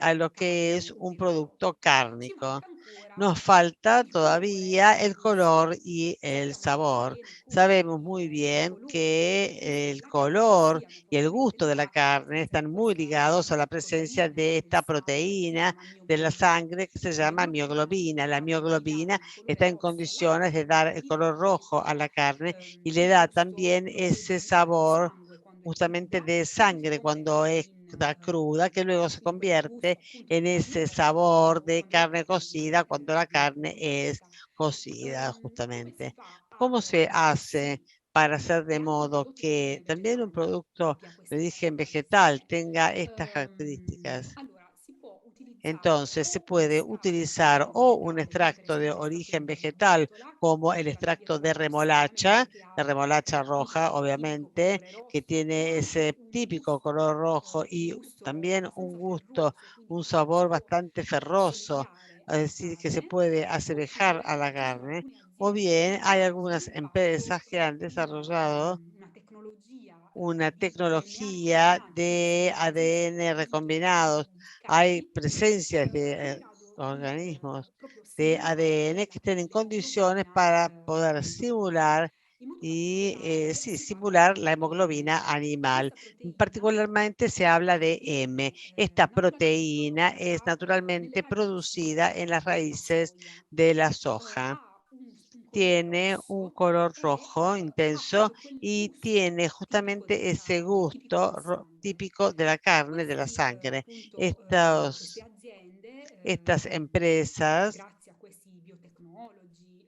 Speaker 2: a
Speaker 4: prodotto
Speaker 2: lo que es un
Speaker 4: carnivoro.
Speaker 2: producto
Speaker 4: Ci
Speaker 2: cárnico.
Speaker 4: manca ancora
Speaker 2: Nos falta
Speaker 4: il colore
Speaker 2: todavía
Speaker 4: e il
Speaker 2: el color
Speaker 4: gusto.
Speaker 2: y el
Speaker 4: Sappiamo molto
Speaker 2: sabor.
Speaker 4: bene
Speaker 2: Sabemos
Speaker 4: come
Speaker 2: muy
Speaker 4: il
Speaker 2: bien
Speaker 4: colore e il
Speaker 2: que
Speaker 4: gusto
Speaker 2: el
Speaker 4: della carne
Speaker 2: color
Speaker 4: siano
Speaker 2: y el
Speaker 4: fortemente
Speaker 2: gusto de la
Speaker 4: legati alla
Speaker 2: carne
Speaker 4: presenza
Speaker 2: están
Speaker 4: di
Speaker 2: muy
Speaker 4: questa
Speaker 2: ligados a la presencia
Speaker 4: proteina
Speaker 2: de esta
Speaker 4: texturizzata che si
Speaker 2: proteína
Speaker 4: chiama
Speaker 2: de la
Speaker 4: mioglobina.
Speaker 2: sangre que se
Speaker 4: La
Speaker 2: llama
Speaker 4: mioglobina
Speaker 2: mioglobina. La
Speaker 4: che dà
Speaker 2: mioglobina
Speaker 4: il colore
Speaker 2: está en
Speaker 4: rosso alla
Speaker 2: condiciones de
Speaker 4: carne
Speaker 2: dar
Speaker 4: e
Speaker 2: el
Speaker 4: gli dà
Speaker 2: color rojo a
Speaker 4: anche
Speaker 2: la carne y le
Speaker 4: un
Speaker 2: da
Speaker 4: gusto
Speaker 2: también
Speaker 4: proprio
Speaker 2: ese
Speaker 4: di
Speaker 2: sabor
Speaker 4: sangue quando è
Speaker 2: justamente
Speaker 4: cruda,
Speaker 2: de
Speaker 4: che si
Speaker 2: sangre cuando
Speaker 4: converte
Speaker 2: es cruda que luego se
Speaker 4: quindi questo
Speaker 2: convierte
Speaker 4: gusto appunto
Speaker 2: en
Speaker 4: di
Speaker 2: ese
Speaker 4: carne
Speaker 2: sabor de
Speaker 4: quando la
Speaker 2: carne
Speaker 4: carne
Speaker 2: cocida cuando la carne es
Speaker 4: cruda.
Speaker 2: cocida,
Speaker 4: Come si
Speaker 2: justamente.
Speaker 4: fa
Speaker 2: ¿Cómo
Speaker 4: a
Speaker 2: se hace
Speaker 4: sì,
Speaker 2: para hacer de
Speaker 4: che anche un
Speaker 2: modo
Speaker 4: prodotto di
Speaker 2: que
Speaker 4: origine
Speaker 2: también un
Speaker 4: vegetale
Speaker 2: producto
Speaker 4: abbia
Speaker 2: de
Speaker 4: queste
Speaker 2: origen vegetal
Speaker 4: caratteristiche?
Speaker 2: tenga estas características?
Speaker 4: Allora, si può utilizzare
Speaker 2: Entonces se
Speaker 4: o un
Speaker 2: puede
Speaker 4: estratto
Speaker 2: utilizar o un
Speaker 4: vegetale, come per
Speaker 2: extracto de
Speaker 4: esempio l'estracto di
Speaker 2: origen vegetal,
Speaker 4: bergamottola,
Speaker 2: como el
Speaker 4: che va
Speaker 2: extracto de
Speaker 4: dietro sicuramente, che ha
Speaker 2: remolacha
Speaker 4: un
Speaker 2: roja,
Speaker 4: tipico
Speaker 2: obviamente,
Speaker 4: colore
Speaker 2: que
Speaker 4: rosso, ma
Speaker 2: tiene
Speaker 4: anche
Speaker 2: ese
Speaker 4: un
Speaker 2: típico color
Speaker 4: gusto,
Speaker 2: rojo
Speaker 4: un
Speaker 2: y
Speaker 4: gusto
Speaker 2: también un
Speaker 4: abbastanza
Speaker 2: gusto,
Speaker 4: ferroso, quindi
Speaker 2: un
Speaker 4: che si
Speaker 2: sabor
Speaker 4: può
Speaker 2: bastante ferroso,
Speaker 4: assomigliare
Speaker 2: es
Speaker 4: alla
Speaker 2: decir, que se
Speaker 4: carne,
Speaker 2: puede
Speaker 4: oppure
Speaker 2: asemejar a la
Speaker 4: ci sono
Speaker 2: carne,
Speaker 4: alcune
Speaker 2: o
Speaker 4: aziende
Speaker 2: bien
Speaker 4: che
Speaker 2: hay
Speaker 4: hanno
Speaker 2: algunas
Speaker 4: sviluppato
Speaker 2: empresas que han desarrollado
Speaker 4: una tecnologia
Speaker 2: una
Speaker 4: di DNA
Speaker 2: tecnología
Speaker 4: recombinati, quindi
Speaker 2: de
Speaker 4: sono presenze
Speaker 2: ADN
Speaker 4: di organismi
Speaker 2: recombinados. Hay
Speaker 4: modificati
Speaker 2: presencias
Speaker 4: in
Speaker 2: de
Speaker 4: grado di
Speaker 2: organismos
Speaker 4: proprio
Speaker 2: de
Speaker 4: simulare
Speaker 2: ADN que
Speaker 4: la
Speaker 2: estén en condiciones
Speaker 4: l'emoglobina
Speaker 2: para poder
Speaker 4: umana.
Speaker 2: simular
Speaker 4: In modo
Speaker 2: y
Speaker 4: particolare
Speaker 2: sí,
Speaker 4: si parla di
Speaker 2: simular la
Speaker 4: proteine.
Speaker 2: hemoglobina animal.
Speaker 4: Questa proteina
Speaker 2: Particularmente se habla de M.
Speaker 4: viene
Speaker 2: Esta
Speaker 4: naturalmente
Speaker 2: proteína es
Speaker 4: prodotta nelle
Speaker 2: naturalmente
Speaker 4: radici
Speaker 2: producida en las
Speaker 4: della
Speaker 2: raíces
Speaker 4: soia.
Speaker 2: de la soja.
Speaker 4: Ha un colore
Speaker 2: Tiene un
Speaker 4: rosso
Speaker 2: color
Speaker 4: e
Speaker 2: rojo
Speaker 4: ha
Speaker 2: intenso
Speaker 4: proprio quel
Speaker 2: y
Speaker 4: gusto
Speaker 2: tiene
Speaker 4: tipico della
Speaker 2: justamente ese
Speaker 4: carne, tipico
Speaker 2: gusto
Speaker 4: del sangue.
Speaker 2: típico de la carne, de la
Speaker 4: Questi,
Speaker 2: sangre.
Speaker 4: appunto, queste
Speaker 2: Estas,
Speaker 4: aziende,
Speaker 2: estas empresas,
Speaker 4: grazie a questi biotecnologi,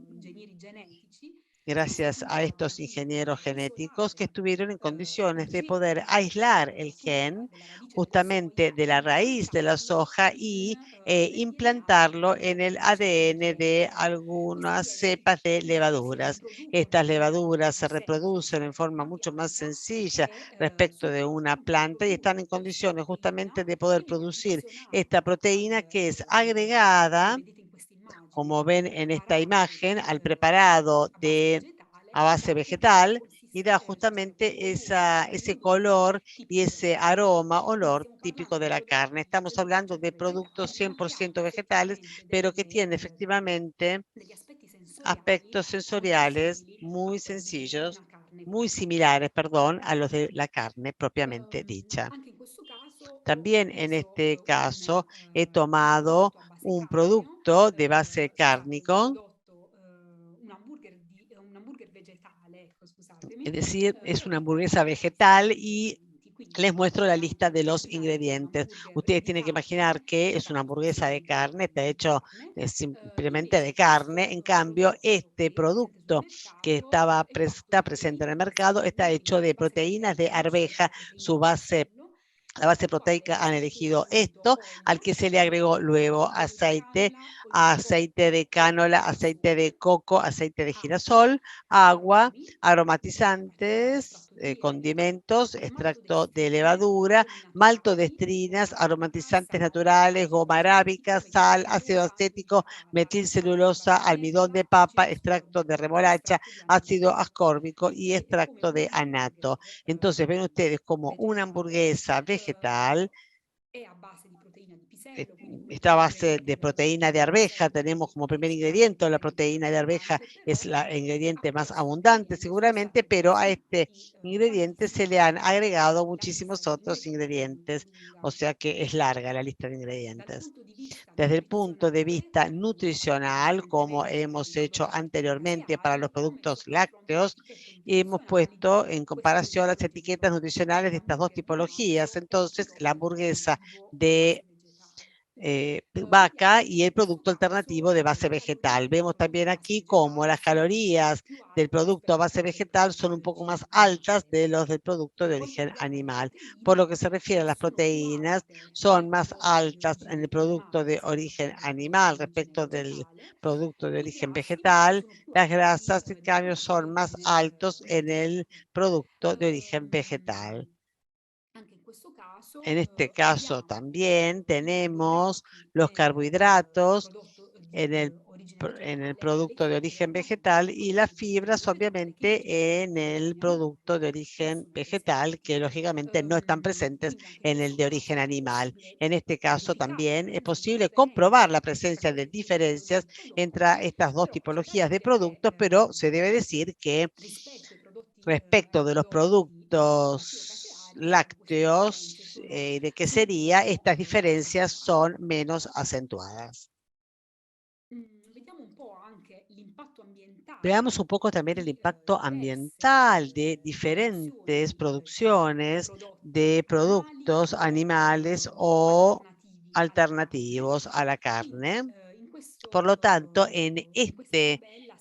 Speaker 4: ingegneri genetici, sono stati
Speaker 2: gracias
Speaker 4: in
Speaker 2: a
Speaker 4: grado
Speaker 2: estos
Speaker 4: di
Speaker 2: ingenieros genéticos que
Speaker 4: isolare
Speaker 2: estuvieron en
Speaker 4: il
Speaker 2: condiciones de poder
Speaker 4: gene
Speaker 2: aislar el
Speaker 4: tipico
Speaker 2: gen
Speaker 4: della radice della
Speaker 2: justamente
Speaker 4: soia
Speaker 2: de
Speaker 4: e
Speaker 2: la raíz de la
Speaker 4: implantarlo
Speaker 2: soja y
Speaker 4: nel DNA
Speaker 2: implantarlo en el
Speaker 4: di una serie di
Speaker 2: ADN de
Speaker 4: aziende. Queste
Speaker 2: algunas
Speaker 4: aziende
Speaker 2: cepas de
Speaker 4: quindi si
Speaker 2: levaduras.
Speaker 4: riproducono
Speaker 2: Estas
Speaker 4: a livello
Speaker 2: levaduras
Speaker 4: di
Speaker 2: se
Speaker 4: seme
Speaker 2: reproducen en forma
Speaker 4: della
Speaker 2: mucho más
Speaker 4: pianta
Speaker 2: sencilla
Speaker 4: e
Speaker 2: respecto de
Speaker 4: sono
Speaker 2: una
Speaker 4: appunto in
Speaker 2: planta y están
Speaker 4: produrre
Speaker 2: en
Speaker 4: questa
Speaker 2: condiciones justamente
Speaker 4: proteina
Speaker 2: de poder
Speaker 4: che viene
Speaker 2: producir esta
Speaker 4: addizionata
Speaker 2: proteína que es
Speaker 4: come
Speaker 2: agregada,
Speaker 4: vedete in questa immagine,
Speaker 2: como ven
Speaker 4: al
Speaker 2: en esta
Speaker 4: preparato
Speaker 2: imagen, al preparado
Speaker 4: a base
Speaker 2: a
Speaker 4: vegetale e
Speaker 2: base
Speaker 4: dà appunto quella
Speaker 2: vegetal y da
Speaker 4: consistenza, quel
Speaker 2: justamente
Speaker 4: colore,
Speaker 2: ese
Speaker 4: quell'odore
Speaker 2: color y
Speaker 4: tipico della
Speaker 2: ese
Speaker 4: carne.
Speaker 2: aroma,
Speaker 4: Quindi
Speaker 2: olor
Speaker 4: stiamo
Speaker 2: típico
Speaker 4: parlando
Speaker 2: de
Speaker 4: di
Speaker 2: la carne.
Speaker 4: prodotti
Speaker 2: Estamos hablando
Speaker 4: 100%
Speaker 2: de productos
Speaker 4: vegetali, ma che hanno
Speaker 2: 100% vegetales,
Speaker 4: effettivamente
Speaker 2: pero que tienen efectivamente
Speaker 4: degli aspetti sensoriali
Speaker 2: aspectos
Speaker 4: molto
Speaker 2: sensoriales
Speaker 4: simili
Speaker 2: muy
Speaker 4: a quelli di
Speaker 2: sencillos,
Speaker 4: una carne
Speaker 2: muy
Speaker 4: cocida.
Speaker 2: similares, perdón, a los de la carne propiamente dicha.
Speaker 4: Anche in questo caso ho
Speaker 2: También en
Speaker 4: preso
Speaker 2: este caso he
Speaker 4: un
Speaker 2: tomado
Speaker 4: prodotto a base
Speaker 2: un
Speaker 4: carneo,
Speaker 2: producto de base
Speaker 4: scusate, un
Speaker 2: cárnico,
Speaker 4: prodotto, un hamburger vegetale, ecco,
Speaker 2: es
Speaker 4: scusatemi,
Speaker 2: decir, es
Speaker 4: che
Speaker 2: una
Speaker 4: contiene
Speaker 2: hamburguesa
Speaker 4: diversi
Speaker 2: vegetal y
Speaker 4: ingredienti. Quindi
Speaker 2: les muestro la lista
Speaker 4: possiamo
Speaker 2: de los
Speaker 4: utilizzare sia un
Speaker 2: ingredientes.
Speaker 4: hamburger
Speaker 2: Ustedes
Speaker 4: di
Speaker 2: tienen que imaginar
Speaker 4: carne,
Speaker 2: que es una
Speaker 4: esatto,
Speaker 2: hamburguesa de carne, está
Speaker 4: di
Speaker 2: hecho
Speaker 4: carne,
Speaker 2: simplemente de
Speaker 4: invece
Speaker 2: carne.
Speaker 4: questo
Speaker 2: En cambio,
Speaker 4: prodotto
Speaker 2: este
Speaker 4: qui presente sul
Speaker 2: producto que
Speaker 4: mercato è fatto
Speaker 2: está
Speaker 4: di
Speaker 2: presente en el
Speaker 4: proteine di
Speaker 2: mercado está
Speaker 4: soia,
Speaker 2: hecho
Speaker 4: quindi
Speaker 2: de
Speaker 4: base
Speaker 2: proteínas de
Speaker 4: proteica hanno scelto
Speaker 2: arveja.
Speaker 4: la proteina
Speaker 2: Su
Speaker 4: di
Speaker 2: base
Speaker 4: vitello,
Speaker 2: La base
Speaker 4: al quale
Speaker 2: proteica han
Speaker 4: si aggiunge
Speaker 2: elegido
Speaker 4: appunto
Speaker 2: esto, al
Speaker 4: olio,
Speaker 2: que se le agregó luego
Speaker 4: olio di
Speaker 2: aceite de
Speaker 4: cocco o olio
Speaker 2: cánola,
Speaker 4: di
Speaker 2: aceite de
Speaker 4: girasole,
Speaker 2: coco, aceite de
Speaker 4: acqua,
Speaker 2: girasol, agua,
Speaker 4: aromi,
Speaker 2: aromatizantes,
Speaker 4: estratto di
Speaker 2: condimentos, extracto de
Speaker 4: maltodestrine,
Speaker 2: levadura,
Speaker 4: aromi naturali,
Speaker 2: maltodestrinas,
Speaker 4: goma arabica,
Speaker 2: aromatizantes
Speaker 4: sale,
Speaker 2: naturales, goma
Speaker 4: acido
Speaker 2: arábica,
Speaker 4: acetico,
Speaker 2: sal, ácido
Speaker 4: metilcelulosa, almidone
Speaker 2: acético,
Speaker 4: di papa,
Speaker 2: metilcelulosa, almidón de
Speaker 4: acida
Speaker 2: papa, extracto de
Speaker 4: ascorbica,
Speaker 2: remolacha,
Speaker 4: estratto di
Speaker 2: ácido
Speaker 4: anato.
Speaker 2: ascórbico y
Speaker 4: Quindi è come
Speaker 2: extracto
Speaker 4: un
Speaker 2: de anato.
Speaker 4: hamburger
Speaker 2: Entonces ven ustedes como una
Speaker 4: vegetale,
Speaker 2: hamburguesa vegetal
Speaker 4: è a base di proteina di
Speaker 2: eh,
Speaker 4: pisello, quindi quel
Speaker 2: esta base
Speaker 4: ingrediente
Speaker 2: de
Speaker 4: che
Speaker 2: proteína de arveja,
Speaker 4: solitamente
Speaker 2: tenemos como primer
Speaker 4: si ha nei
Speaker 2: ingrediente, la
Speaker 4: generi
Speaker 2: proteína de arveja
Speaker 4: vegetali,
Speaker 2: es
Speaker 4: però
Speaker 2: el ingrediente
Speaker 4: a
Speaker 2: más
Speaker 4: questo
Speaker 2: abundante
Speaker 4: ingrediente sono
Speaker 2: seguramente,
Speaker 4: stati
Speaker 2: pero a este
Speaker 4: aggiunti
Speaker 2: ingrediente se le
Speaker 4: tantissimi
Speaker 2: han agregado
Speaker 4: ingredienti, la lista
Speaker 2: muchísimos
Speaker 4: di
Speaker 2: otros
Speaker 4: ingredienti è molto
Speaker 2: ingredientes, o
Speaker 4: lunga.
Speaker 2: sea que es larga la lista de
Speaker 4: Dal
Speaker 2: ingredientes.
Speaker 4: punto di vista
Speaker 2: Desde el punto de
Speaker 4: nutrizionale,
Speaker 2: vista
Speaker 4: come abbiamo fatto
Speaker 2: nutricional, como
Speaker 4: precedentemente per
Speaker 2: hemos
Speaker 4: i
Speaker 2: hecho
Speaker 4: prodotti
Speaker 2: anteriormente para los
Speaker 4: ortofrutticaseari, ho messo
Speaker 2: productos
Speaker 4: a confronto le
Speaker 2: lácteos,
Speaker 4: etichette
Speaker 2: hemos
Speaker 4: nutrizionali
Speaker 2: puesto
Speaker 4: di
Speaker 2: en
Speaker 4: questi
Speaker 2: comparación
Speaker 4: due
Speaker 2: las
Speaker 4: tipi di
Speaker 2: etiquetas
Speaker 4: prodotti. Quindi
Speaker 2: nutricionales de estas dos
Speaker 4: l'hamburger di
Speaker 2: tipologías.
Speaker 4: maggio è un
Speaker 2: Entonces, la
Speaker 4: prodotto
Speaker 2: hamburguesa
Speaker 4: alternativo a
Speaker 2: de
Speaker 4: base vegetale.
Speaker 2: vaca
Speaker 4: Vediamo
Speaker 2: y
Speaker 4: in
Speaker 2: el
Speaker 4: questo
Speaker 2: producto
Speaker 4: caso
Speaker 2: alternativo de base
Speaker 4: le
Speaker 2: vegetal.
Speaker 4: calorie del
Speaker 2: Vemos también
Speaker 4: prodotto a base
Speaker 2: aquí como
Speaker 4: vegetale
Speaker 2: las
Speaker 4: sono
Speaker 2: calorías
Speaker 4: più
Speaker 2: del
Speaker 4: alte
Speaker 2: producto a base
Speaker 4: rispetto a quelle del
Speaker 2: vegetal
Speaker 4: prodotto
Speaker 2: son un
Speaker 4: di
Speaker 2: poco más
Speaker 4: origine
Speaker 2: altas de los
Speaker 4: vegetale.
Speaker 2: del producto
Speaker 4: Per
Speaker 2: de
Speaker 4: quanto
Speaker 2: origen
Speaker 4: riguarda le
Speaker 2: animal. Por
Speaker 4: proteine,
Speaker 2: lo que se refiere a las
Speaker 4: sono più
Speaker 2: proteínas,
Speaker 4: alte
Speaker 2: son
Speaker 4: nel
Speaker 2: más
Speaker 4: prodotto di
Speaker 2: altas en
Speaker 4: origine
Speaker 2: el producto
Speaker 4: animale
Speaker 2: de
Speaker 4: rispetto a
Speaker 2: origen
Speaker 4: quelle del prodotto
Speaker 2: animal
Speaker 4: di origine
Speaker 2: respecto del
Speaker 4: vegetale.
Speaker 2: producto de
Speaker 4: I
Speaker 2: origen
Speaker 4: grassi invece
Speaker 2: vegetal.
Speaker 4: sono più
Speaker 2: Las
Speaker 4: alti
Speaker 2: grasas, en
Speaker 4: nel
Speaker 2: cambio,
Speaker 4: prodotto di
Speaker 2: son más
Speaker 4: origine
Speaker 2: altos en el
Speaker 4: vegetale.
Speaker 2: producto de origen vegetal.
Speaker 4: Anche in questo
Speaker 2: En
Speaker 4: caso
Speaker 2: este caso
Speaker 4: abbiamo
Speaker 2: también
Speaker 4: i
Speaker 2: tenemos
Speaker 4: carboidrati
Speaker 2: los
Speaker 4: nel
Speaker 2: carbohidratos
Speaker 4: prodotto di
Speaker 2: en el,
Speaker 4: origine
Speaker 2: en el
Speaker 4: vegetale e le
Speaker 2: producto de origen
Speaker 4: fibre
Speaker 2: vegetal
Speaker 4: nel
Speaker 2: y las
Speaker 4: prodotto di origine
Speaker 2: fibras
Speaker 4: vegetale che invece
Speaker 2: obviamente
Speaker 4: sono
Speaker 2: en el
Speaker 4: presenti
Speaker 2: producto de
Speaker 4: e
Speaker 2: origen
Speaker 4: sono
Speaker 2: vegetal, que
Speaker 4: presenti.
Speaker 2: lógicamente no están presentes
Speaker 4: Quindi anche in
Speaker 2: en el
Speaker 4: questo
Speaker 2: de origen
Speaker 4: caso è
Speaker 2: animal.
Speaker 4: possibile
Speaker 2: En este caso
Speaker 4: verificare la
Speaker 2: también es
Speaker 4: presenza di
Speaker 2: posible comprobar la
Speaker 4: differenze tra
Speaker 2: presencia de
Speaker 4: questi due tipi
Speaker 2: diferencias
Speaker 4: di
Speaker 2: entre
Speaker 4: prodotti,
Speaker 2: estas dos
Speaker 4: però c'è da
Speaker 2: tipologías de
Speaker 4: dire che
Speaker 2: productos, pero se debe decir que
Speaker 4: rispetto
Speaker 2: respecto
Speaker 4: ai
Speaker 2: de los
Speaker 4: prodotti
Speaker 2: productos
Speaker 4: lattiero-caseari, diciamo, queste differenze
Speaker 2: lácteos
Speaker 4: sono
Speaker 2: de quesería,
Speaker 4: meno
Speaker 2: estas diferencias son
Speaker 4: marcate.
Speaker 2: menos acentuadas.
Speaker 4: Vediamo un po' anche l'impatto ambientale
Speaker 2: Veamos un poco también el impacto ambiental de diferentes producciones de productos animales o alternativos a la carne. Por lo tanto, en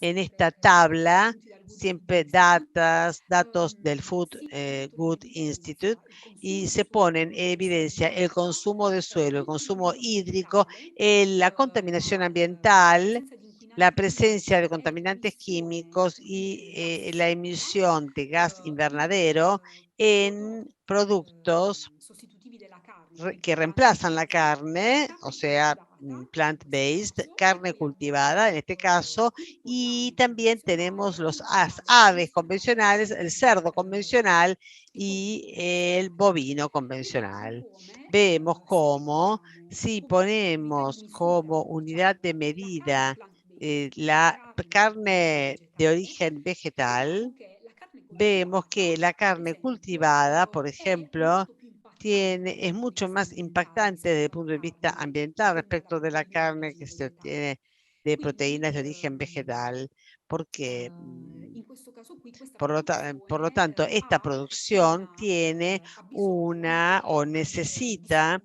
Speaker 2: esta tabla, siempre datos del Food Good Institute, y se ponen en evidencia el consumo de suelo, el consumo hídrico, la contaminación ambiental, la presencia de contaminantes químicos y la emisión de gas invernadero en productos que reemplazan la carne, o sea, plant-based, carne cultivada en este caso, y también tenemos los aves convencionales, el cerdo convencional y el bovino convencional. Vemos cómo si ponemos como unidad de medida la carne de origen vegetal, vemos que la carne cultivada, por ejemplo, es mucho más impactante desde el punto de vista ambiental respecto de la carne que se obtiene de proteínas de origen vegetal, porque por lo tanto, esta producción tiene o necesita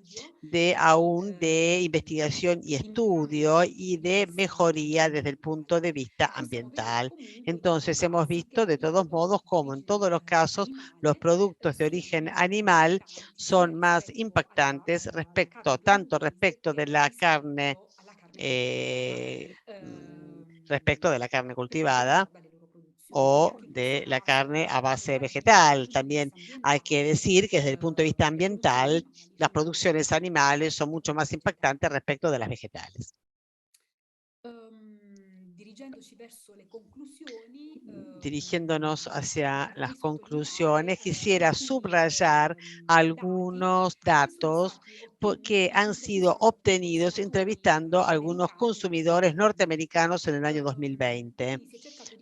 Speaker 2: aún de investigación y estudio y de mejoría desde el punto de vista ambiental. Entonces, hemos visto de todos modos cómo en todos los casos los productos de origen animal son más impactantes tanto respecto de la carne respecto de la carne cultivada o de la carne a base vegetal. También hay que decir que desde el punto de vista ambiental, las producciones animales son mucho más impactantes respecto de las vegetales. Dirigiéndonos hacia las conclusiones, quisiera subrayar algunos datos que han sido obtenidos entrevistando a algunos consumidores norteamericanos en el año 2020.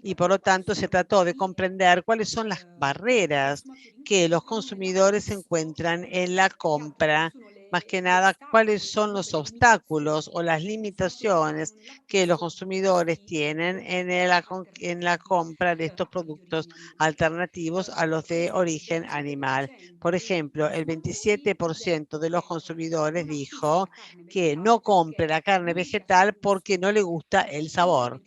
Speaker 2: Y por lo tanto se trató de comprender cuáles son las barreras que los consumidores encuentran en la compra, más que nada cuáles son los obstáculos o las limitaciones que los consumidores tienen en la compra de estos productos alternativos a los de origen animal. Por ejemplo, el 27% de los consumidores dijo que no compre la carne vegetal porque no le gusta el sabor.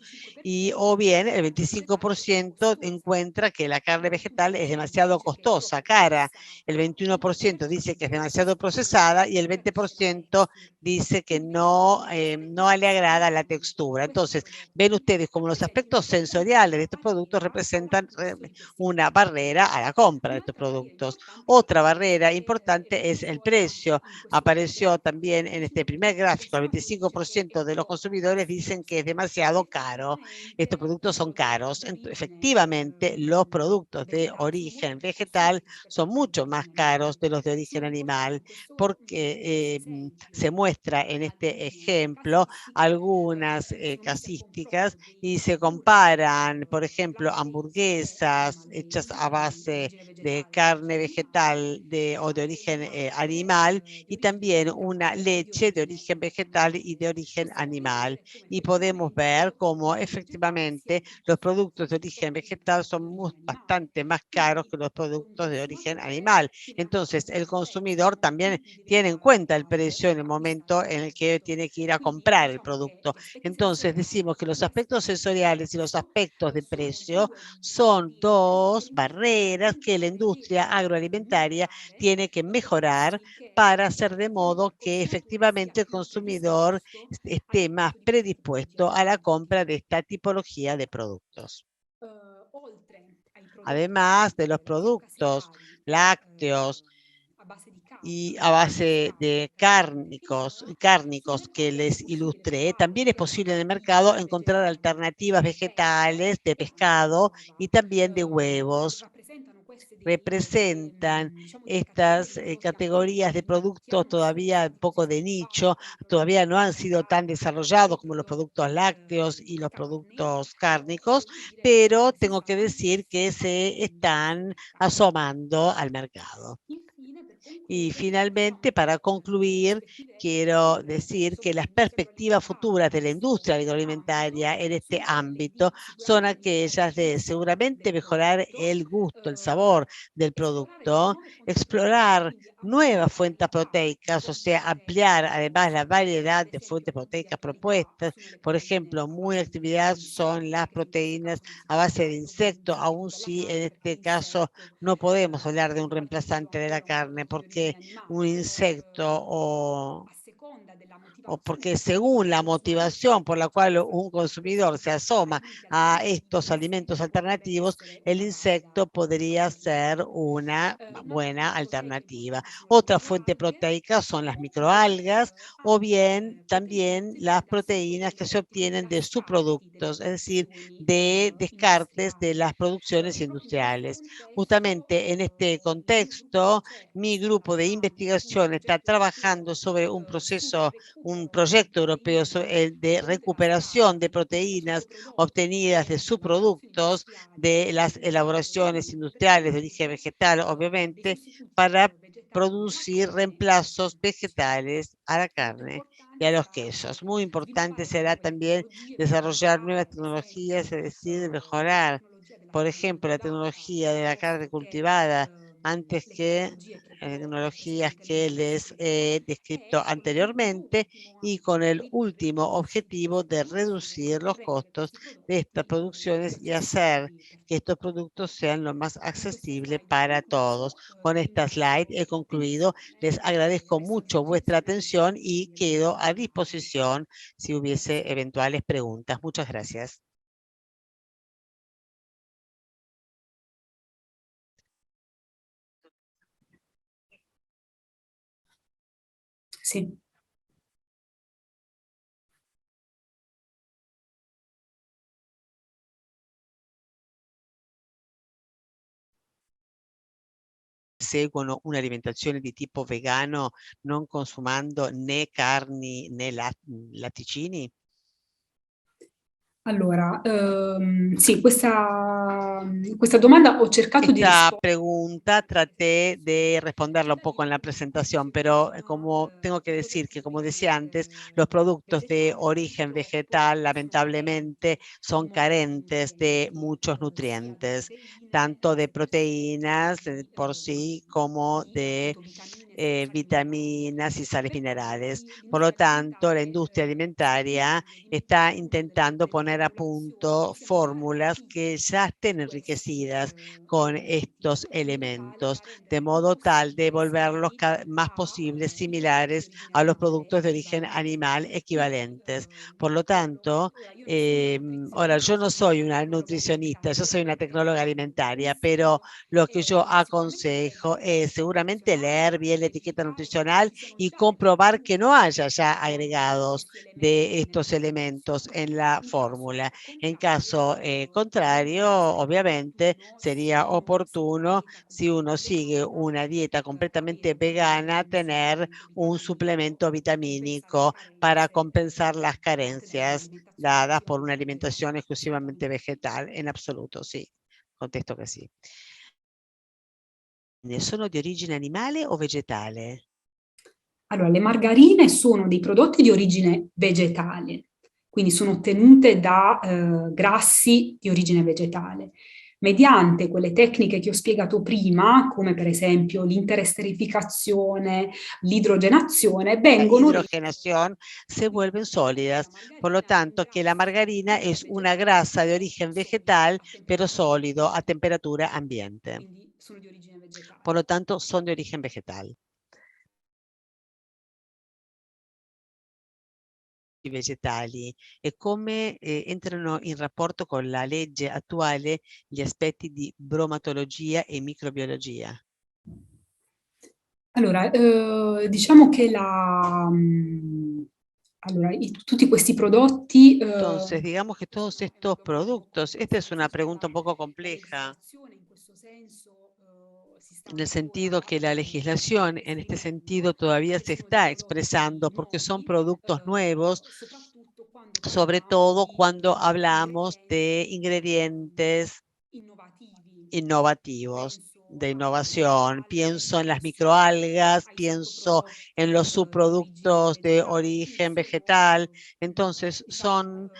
Speaker 2: O bien el 25% encuentra que la carne vegetal es demasiado costosa, cara. El 21% dice que es demasiado procesada y el 20% dice que no le agrada la textura. Entonces, ven ustedes como los aspectos sensoriales de estos productos representan una barrera a la compra de estos productos. Otra barrera importante es el precio. Apareció también en este primer gráfico, el 25% de los consumidores dicen que es demasiado caro. Estos productos son caros. Efectivamente, los productos de origen vegetal son mucho más caros de los de origen animal, porque se muestra en este ejemplo algunas casísticas y se comparan, por ejemplo, hamburguesas hechas a base de carne vegetal o de origen animal y también una leche de origen vegetal y de origen animal. Y podemos ver cómo efectivamente los productos de origen vegetal son bastante más caros que los productos de origen animal. Entonces, el consumidor también tiene en cuenta el precio en el momento en el que tiene que ir a comprar el producto. Entonces, decimos que los aspectos sensoriales y los aspectos de precio son dos barreras que la industria agroalimentaria tiene que mejorar para hacer de modo que efectivamente el consumidor esté más predispuesto a la compra de esta tipología de productos. Además de los productos lácteos y a base de cárnicos que les ilustré, también es posible en el mercado encontrar alternativas vegetales de pescado y también de huevos. Representan estas categorías de productos todavía un poco de nicho, todavía no han sido tan desarrollados como los productos lácteos y los productos cárnicos, pero tengo que decir que se están asomando al mercado. Y finalmente, para concluir, quiero decir que las perspectivas futuras de la industria agroalimentaria en este ámbito son aquellas de seguramente mejorar el gusto, el sabor del producto, explorar nuevas fuentes proteicas, o sea, ampliar además la variedad de fuentes proteicas propuestas. Por ejemplo, muy actividad son las proteínas a base de insectos, aun si en este caso no podemos hablar de un reemplazante de la carne, porque un insecto o porque según la motivación por la cual un consumidor se asoma a estos alimentos alternativos, el insecto podría ser una buena alternativa. Otra fuente proteica son las microalgas o bien también las proteínas que se obtienen de subproductos, es decir, de descartes de las producciones industriales. Justamente en este contexto, mi grupo de investigación está trabajando sobre un proyecto europeo de recuperación de proteínas obtenidas de subproductos de las elaboraciones industriales de origen vegetal, obviamente, para producir reemplazos vegetales a la carne y a los quesos. Muy importante será también desarrollar nuevas tecnologías, es decir, mejorar, por ejemplo, la tecnología de la carne cultivada antes que tecnologías que les he descrito anteriormente y con el último objetivo de reducir los costos de estas producciones y hacer que estos productos sean lo más accesibles para todos. Con esta slide he concluido. Les agradezco mucho vuestra atención y quedo a disposición si hubiese eventuales preguntas. Muchas gracias.
Speaker 4: Sì.
Speaker 2: Seguono un'alimentazione di tipo vegano non consumando né carni né latticini?
Speaker 4: Allora, sì, questa domanda ho cercato di
Speaker 2: Esta
Speaker 4: rispondere.
Speaker 2: pregunta traté de responderla un poco en la presentación, pero como tengo que decir que, como decía antes, los productos de origen vegetal lamentablemente son carentes de muchos nutrientes, tanto de proteínas por sí como de vitaminas y sales minerales. Por lo tanto, la industria alimentaria está intentando poner a punto fórmulas que ya estén enriquecidas con estos elementos, de modo tal de volverlos más posibles similares a los productos de origen animal equivalentes. Por lo tanto, ahora yo no soy una nutricionista, yo soy una tecnóloga alimentaria, pero lo que yo aconsejo es seguramente leer bien la etiqueta nutricional y comprobar que no haya ya agregados de estos elementos en la fórmula. En caso contrario, obviamente sería oportuno, si uno sigue una dieta completamente vegana, tener un suplemento vitamínico para compensar las carencias dadas por una alimentación exclusivamente vegetal. En absoluto, sí. Contesto che sì. Sono di origine animale o vegetale?
Speaker 4: Allora, le margarine sono dei prodotti di origine vegetale, quindi sono ottenute da grassi di origine vegetale. Mediante quelle tecniche che ho spiegato prima, come per esempio l'interesterificazione, l'idrogenazione,
Speaker 2: La
Speaker 4: vengono
Speaker 2: hidrogenación se vuelven sólidas, por lo tanto que la margarina es una grasa de origen vegetal, pero sólido a temperatura ambiente.
Speaker 4: quindi sono di origine vegetale.
Speaker 2: Por lo tanto, son de origen vegetal. I vegetali e come entrano in rapporto con la legge attuale gli aspetti di bromatologia e microbiologia?
Speaker 4: Allora, diciamo che allora, tutti questi prodotti
Speaker 2: Entonces, digamos que todos estos productos, esta es una pregunta un poco compleja, en el sentido que la legislación en este sentido todavía se está expresando porque son productos nuevos, sobre todo cuando hablamos de ingredientes innovativos. de innovación. Pienso en las microalgas, pienso en los subproductos de origen vegetal. Entonces, son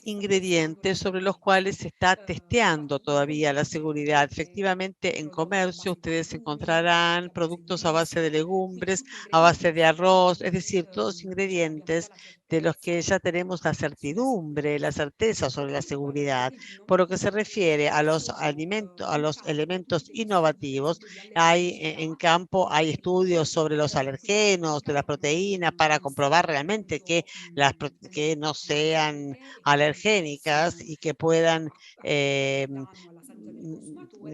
Speaker 2: ingredientes sobre los cuales se está testeando todavía la seguridad. Efectivamente, en comercio ustedes encontrarán productos a base de legumbres, a base de arroz, es decir, todos ingredientes de los que ya tenemos la certidumbre, la certeza sobre la seguridad. Por lo que se refiere a los alimentos, a los elementos innovativos, hay en campo, hay estudios sobre los alergenos de las proteínas para comprobar realmente que no sean alergénicas y que puedan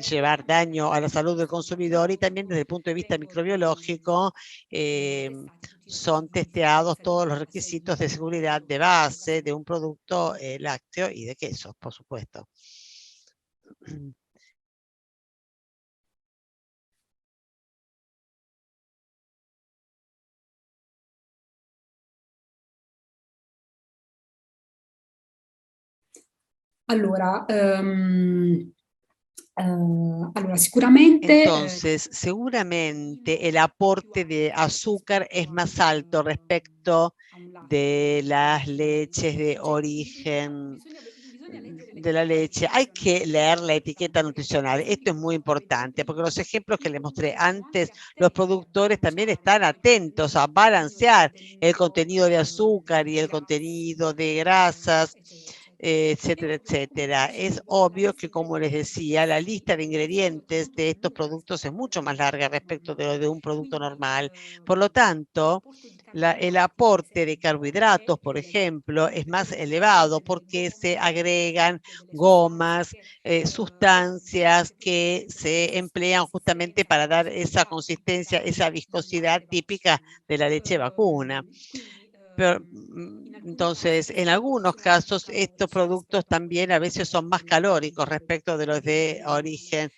Speaker 2: llevar daño a la salud del consumidor, y también desde el punto de vista microbiológico son testeados todos los requisitos de seguridad de base de un producto lácteo y de quesos, por supuesto.
Speaker 4: Allora, sicuramente...
Speaker 2: Entonces, seguramente el aporte de azúcar es más alto respecto de las leches de origen de la leche. Hay que leer la etiqueta nutricional. Esto es muy importante porque los ejemplos que les mostré antes, los productores también están atentos a balancear el contenido de azúcar y el contenido de grasas, etcétera, etcétera. Es obvio que, como les decía, la lista de ingredientes de estos productos es mucho más larga respecto de lo de un producto normal. Por lo tanto, el aporte de carbohidratos, por ejemplo, es más elevado porque se agregan gomas, sustancias que se emplean justamente para dar esa consistencia, esa viscosidad típica de la leche vacuna. Pero, entonces, en algunos casos, estos productos también a veces son más calóricos respecto de los de origen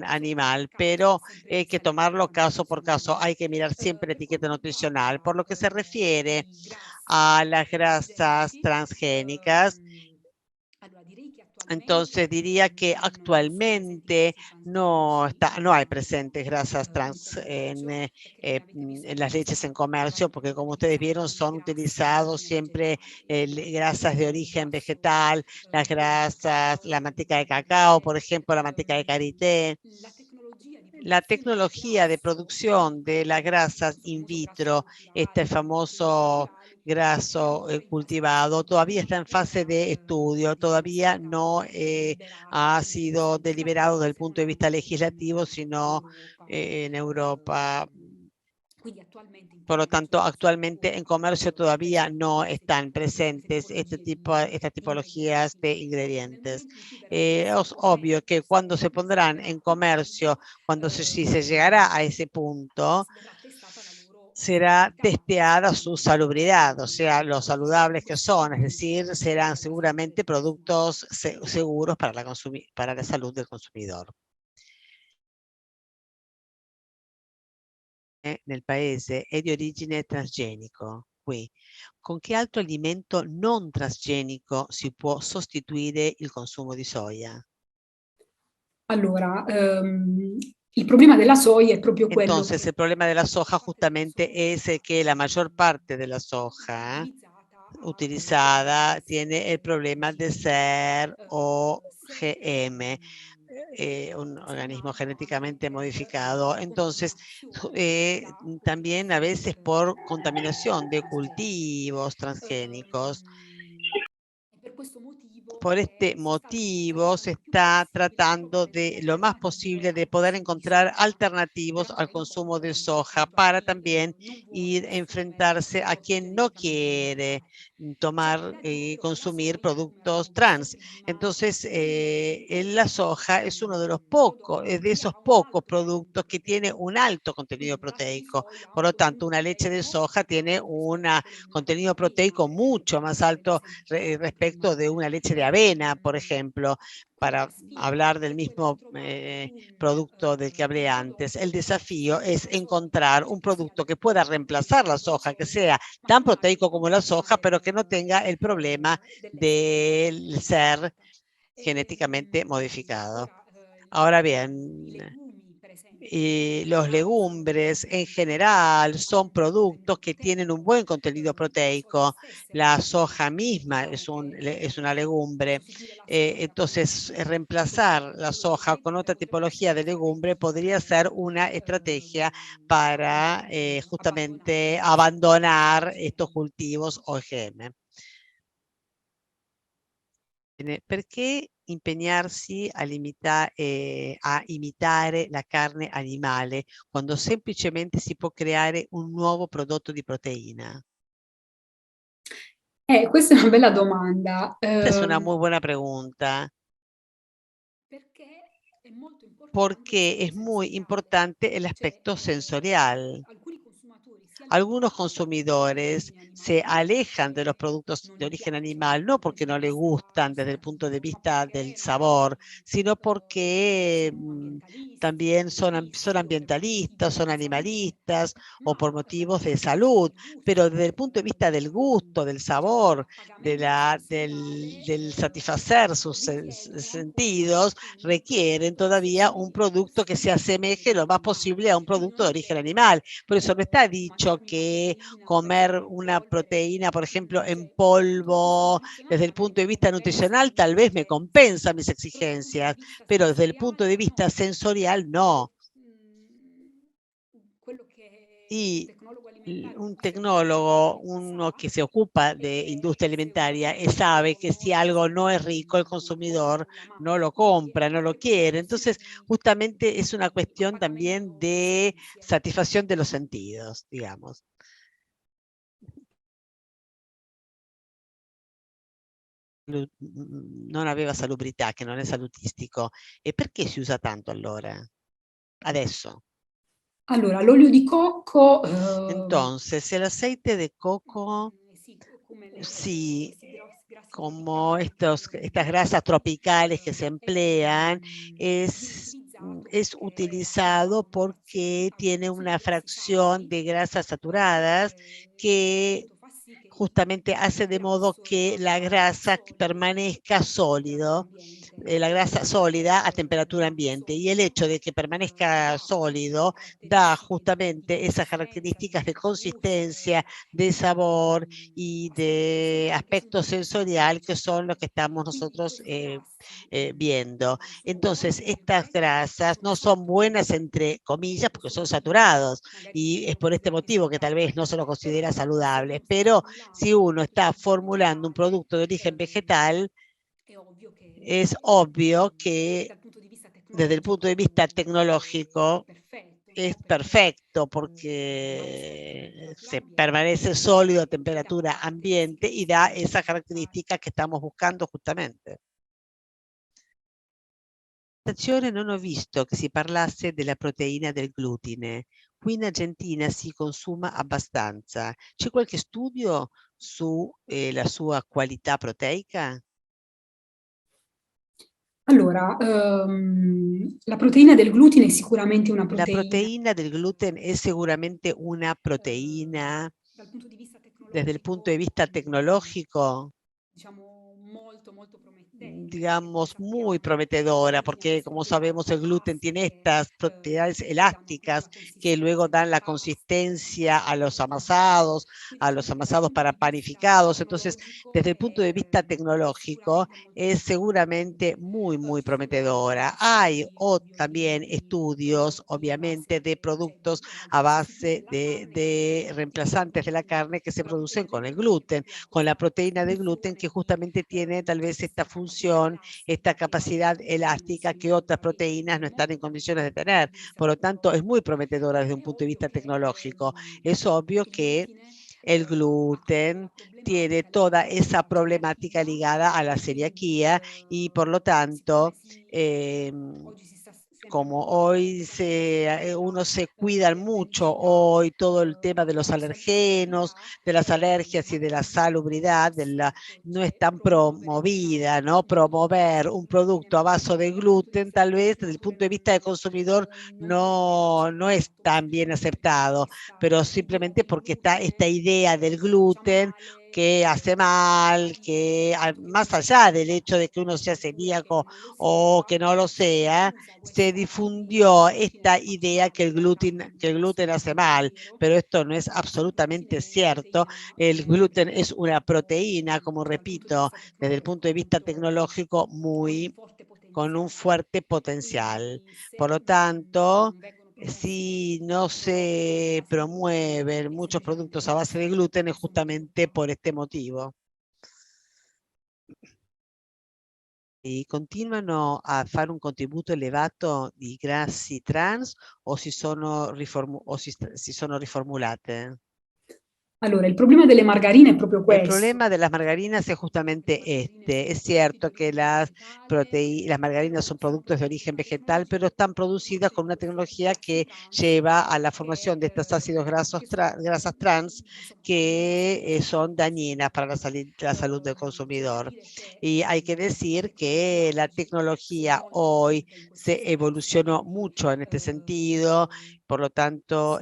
Speaker 2: animal, pero hay que tomarlo caso por caso. Hay que mirar siempre la etiqueta nutricional. Por lo que se refiere a las grasas transgénicas, entonces diría que actualmente no hay presentes grasas trans en las leches en comercio, porque como ustedes vieron son utilizados siempre grasas de origen vegetal, las grasas, la manteca de cacao, por ejemplo, la manteca de karité. La tecnología de producción de las grasas in vitro, este famoso graso cultivado, todavía está en fase de estudio, todavía no ha sido deliberado desde el punto de vista legislativo, sino en Europa. Por lo tanto, actualmente en comercio todavía no están presentes estas tipologías de ingredientes. Es obvio que cuando se pondrán en comercio, si se llegará a ese punto, será testeada su salubridad, o sea, los saludables que son, es decir, serán seguramente productos seguros para la salud del consumidor. Nel paese è di origine transgenico. Qui, con che altro alimento non transgenico si può sostituire il consumo di soia?
Speaker 4: Allora, il problema della soia è proprio quello
Speaker 2: Entonces, el problema de la soja justamente es que la mayor parte de la soja utilizada tiene el problema de ser OGM, un organismo genéticamente modificado. Entonces, también a veces por contaminación de cultivos transgénicos. Por este motivo se está tratando de lo más posible de poder encontrar alternativos al consumo de soja para también enfrentarse a quien no quiere tomar y consumir productos trans. Entonces, la soja es uno de esos pocos productos que tiene un alto contenido proteico. Por lo tanto, una leche de soja tiene un contenido proteico mucho más alto respecto de una leche de avena, por ejemplo, para hablar del mismo producto del que hablé antes. El desafío es encontrar un producto que pueda reemplazar la soja, que sea tan proteico como la soja, pero que no tenga el problema del ser genéticamente modificado. Ahora bien, los legumbres en general son productos que tienen un buen contenido proteico. La soja misma es una legumbre. Entonces, reemplazar la soja con otra tipología de legumbre podría ser una estrategia para justamente abandonar estos cultivos OGM. Perché impegnarsi a imitare la carne animale quando semplicemente si può creare un nuovo prodotto di proteina?
Speaker 4: Questa è una bella domanda.
Speaker 2: Esta es una muy buena pregunta, porque es muy importante el aspecto sensorial. Algunos consumidores se alejan de los productos de origen animal, no porque no les gustan desde el punto de vista del sabor, sino porque también son ambientalistas, son animalistas o por motivos de salud, pero desde el punto de vista del gusto, del sabor, del satisfacer sus sentidos, requieren todavía un producto que se asemeje lo más posible a un producto de origen animal. Por eso no está dicho que comer una proteína, por ejemplo, en polvo, desde el punto de vista nutricional, tal vez me compensa mis exigencias, pero desde el punto de vista sensorial, no. Y un tecnólogo, uno que se ocupa de industria alimentaria, sabe que si algo no es rico, el consumidor no lo compra, no lo quiere. Entonces, justamente es una cuestión también de satisfacción de los sentidos, digamos. Non aveva salubrità, che non è salutistico. E perché si usa tanto allora? Adesso.
Speaker 4: Allora, l'olio di cocco...
Speaker 2: Entonces, el aceite de coco, sí, como estas grasas tropicales que se emplean, es utilizado porque tiene una fracción de grasas saturadas que justamente hace de modo que la grasa permanezca sólido, la grasa sólida a temperatura ambiente. Y el hecho de que permanezca sólido da justamente esas características de consistencia, de sabor y de aspecto sensorial que son los que estamos nosotros viendo. Entonces, estas grasas no son buenas, entre comillas, porque son saturados y es por este motivo que tal vez no se lo considera saludable, pero si uno está formulando un producto de origen vegetal, es obvio que desde el punto de vista tecnológico es perfecto porque se permanece sólido a temperatura ambiente y da esas características que estamos buscando justamente. Non ho visto che si parlasse della proteina del glutine. Qui in Argentina si consuma abbastanza. C'è qualche studio su la sua qualità proteica?
Speaker 4: Allora, la proteina del glutine è sicuramente una
Speaker 2: La
Speaker 4: proteina.
Speaker 2: proteína del gluten es seguramente una proteína desde el punto de vista tecnológico, digamos, muy prometedora, porque como sabemos el gluten tiene estas propiedades elásticas que luego dan la consistencia a los amasados para panificados. Entonces, desde el punto de vista tecnológico, es seguramente muy, muy prometedora. Hay también estudios, obviamente, de productos a base de reemplazantes de la carne que se producen con el gluten, con la proteína de gluten, que justamente tiene tal vez esta función, esta capacidad elástica que otras proteínas no están en condiciones de tener. Por lo tanto, es muy prometedora desde un punto de vista tecnológico. Es obvio que el gluten tiene toda esa problemática ligada a la celiaquía y por lo tanto, como hoy uno se cuida mucho, hoy todo el tema de los alergenos, de las alergias y de la salubridad no es tan promovida, ¿no? Promover un producto a base de gluten, tal vez desde el punto de vista del consumidor no es tan bien aceptado, pero simplemente porque está esta idea del gluten
Speaker 3: que hace mal, que más allá del hecho de que uno sea celíaco o que no lo sea, se difundió esta idea que el gluten hace mal, pero esto no es absolutamente cierto. El gluten es una proteína, como repito, desde el punto de vista tecnológico, con un fuerte potencial. Por lo tanto, si no se promueven muchos productos a base de gluten es justamente por este motivo. E continuano a fare un contributo elevato di grassi trans o si sono riformulate?
Speaker 4: Allora, il problema delle margarine è proprio
Speaker 3: El
Speaker 4: questo.
Speaker 3: problema de las margarinas es justamente este. Es cierto que las margarinas son productos de origen vegetal, pero están producidas con una tecnología que lleva a la formación de estos ácidos grasas trans que son dañinas para la salud del consumidor. Y hay que decir que la tecnología hoy se evolucionó mucho en este sentido, por lo tanto,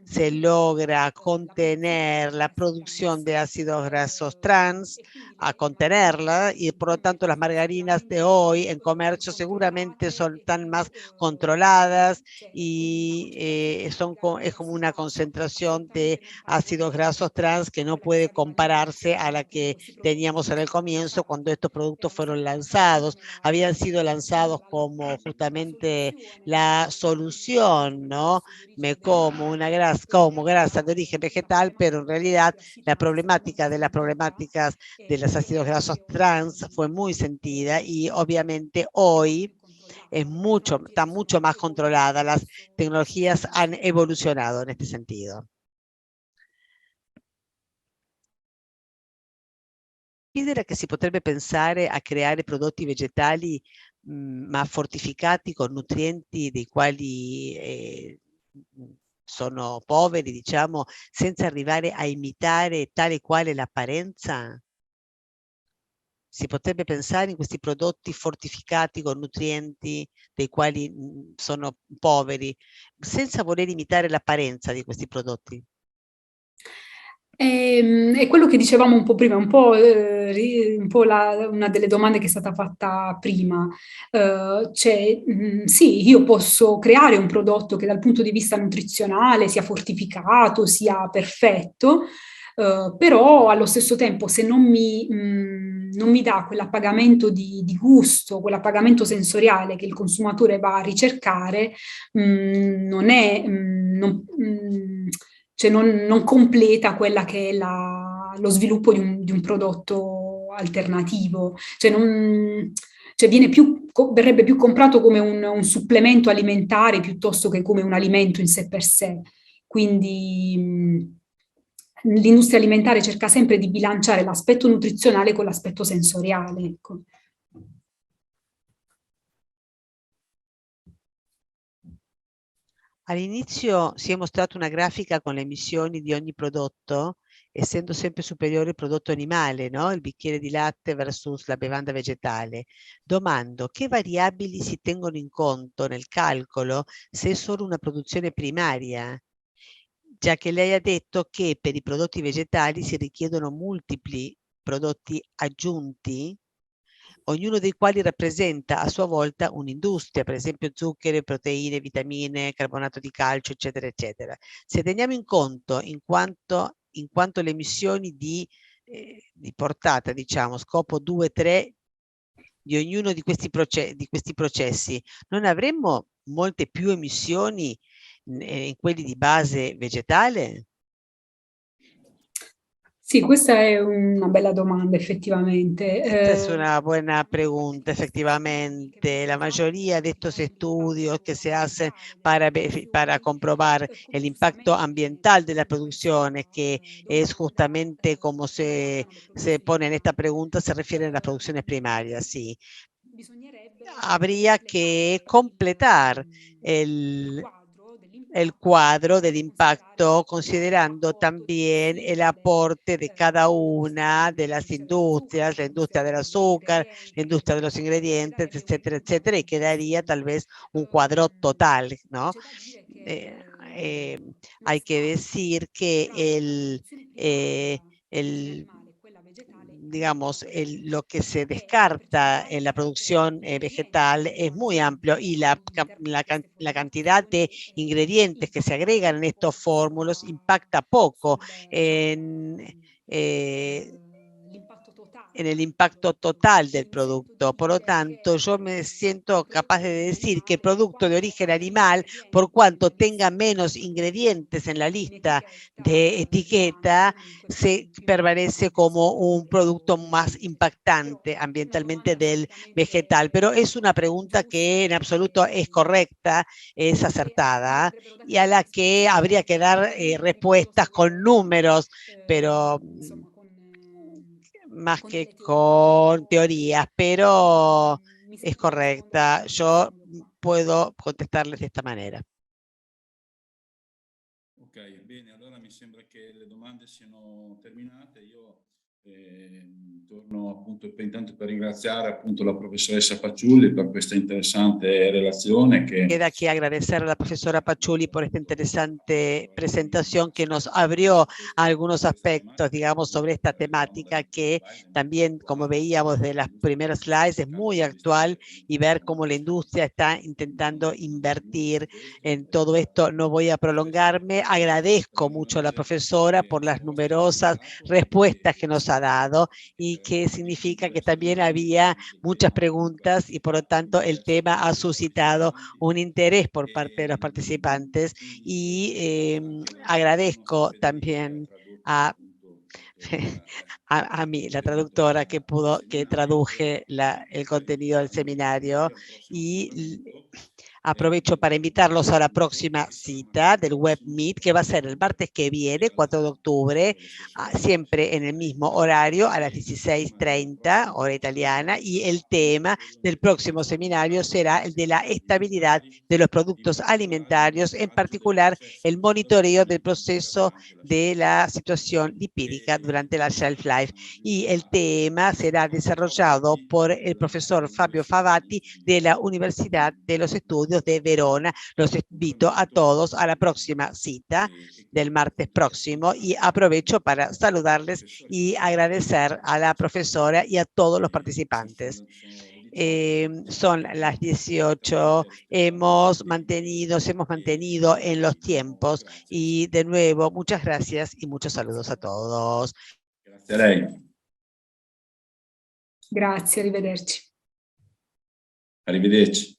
Speaker 3: se logra contener la producción de ácidos grasos trans, a contenerla, y por lo tanto las margarinas de hoy en comercio seguramente están más controladas y es como una concentración de ácidos grasos trans que no puede compararse a la que teníamos en el comienzo cuando estos productos fueron lanzados. Habían sido lanzados como justamente la solución, ¿no? Me como grasa de origen vegetal, pero en realidad la problemática de las problemáticas de los ácidos grasos trans fue muy sentida y obviamente hoy está mucho más controlada. Las tecnologías han evolucionado en este sentido. Considera che si potrebbe pensare a creare prodotti vegetali ma fortificati con nutrienti dei quali sono poveri, diciamo, senza arrivare a imitare tale e quale l'apparenza? Si potrebbe pensare in questi prodotti fortificati con nutrienti dei quali sono poveri, senza voler imitare l'apparenza di questi prodotti?
Speaker 4: È quello che dicevamo un po' prima, un po' una delle domande che è stata fatta prima. Cioè, sì, io posso creare un prodotto che dal punto di vista nutrizionale sia fortificato, sia perfetto, però allo stesso tempo se non mi dà quell'appagamento di gusto, quell'appagamento sensoriale che il consumatore va a ricercare, cioè non completa quella che è lo sviluppo di un prodotto alternativo. Cioè verrebbe più comprato come un supplemento alimentare piuttosto che come un alimento in sé per sé. Quindi l'industria alimentare cerca sempre di bilanciare l'aspetto nutrizionale con l'aspetto sensoriale. Ecco.
Speaker 3: All'inizio si è mostrata una grafica con le emissioni di ogni prodotto, essendo sempre superiore il prodotto animale, no? Il bicchiere di latte versus la bevanda vegetale. Domando, che variabili si tengono in conto nel calcolo se è solo una produzione primaria? Già che lei ha detto che per i prodotti vegetali si richiedono multipli prodotti aggiunti, ognuno dei quali rappresenta a sua volta un'industria, per esempio zuccheri, proteine, vitamine, carbonato di calcio, eccetera, eccetera. Se teniamo in conto in quanto le emissioni di portata, diciamo, scopo 2, 3 di ognuno di questi processi, non avremmo molte più emissioni in quelli di base vegetale?
Speaker 4: Sì, questa è una bella domanda, effettivamente.
Speaker 3: Esta es una buena pregunta, efectivamente. La mayoría de estos estudios que se hacen para comprobar el impacto ambiental de las producciones, que es justamente como se pone en esta pregunta, se refieren a las producciones primarias, sí. Habría que completar el cuadro del impacto, considerando también el aporte de cada una de las industrias, la industria del azúcar, la industria de los ingredientes, etcétera, etcétera, y quedaría tal vez un cuadro total, ¿no? Hay que decir que digamos, lo que se descarta en la producción vegetal es muy amplio y la cantidad de ingredientes que se agregan en estos fórmulas impacta poco en el impacto total del producto. Por lo tanto, yo me siento capaz de decir que el producto de origen animal, por cuanto tenga menos ingredientes en la lista de etiqueta, se permanece como un producto más impactante ambientalmente del vegetal. Pero es una pregunta que en absoluto es correcta, es acertada y a la que habría que dar respuestas con números, pero más que con teorías, pero es correcta. Yo puedo contestarles de esta manera.
Speaker 1: Ok, bene, allora mi sembra che le domande siano terminate. Io torno appunto intanto per ringraziare appunto la professoressa Paciulli per questa interessante relazione che
Speaker 3: queda que agradecer a la profesora Paciulli por esta interesante presentación que nos abrió algunos aspectos, digamos, sobre esta temática que también, como veíamos de las primeras slides, es muy actual y ver cómo la industria está intentando invertir en todo esto. No voy a prolongarme. Agradezco mucho a la profesora por las numerosas respuestas que nos ha dado y que significa que también había muchas preguntas y por lo tanto el tema ha suscitado un interés por parte de los participantes y agradezco también a mí, la traductora que traduje el contenido del seminario y aprovecho para invitarlos a la próxima cita del Web Meet, que va a ser el martes que viene, 4 de octubre, siempre en el mismo horario, a las 16:30, hora italiana, y el tema del próximo seminario será el de la estabilidad de los productos alimentarios, en particular el monitoreo del proceso de la situación lipídica durante la shelf life. Y el tema será desarrollado por el profesor Fabio Favati de la Universidad de los Estudios de Verona. Los invito a todos a la próxima cita del martes próximo y aprovecho para saludarles y agradecer a la profesora y a todos los participantes. Son las 18, hemos mantenido en los tiempos y de nuevo muchas gracias y muchos saludos a todos.
Speaker 1: Grazie a lei.
Speaker 4: Grazie, arrivederci.
Speaker 1: Arrivederci.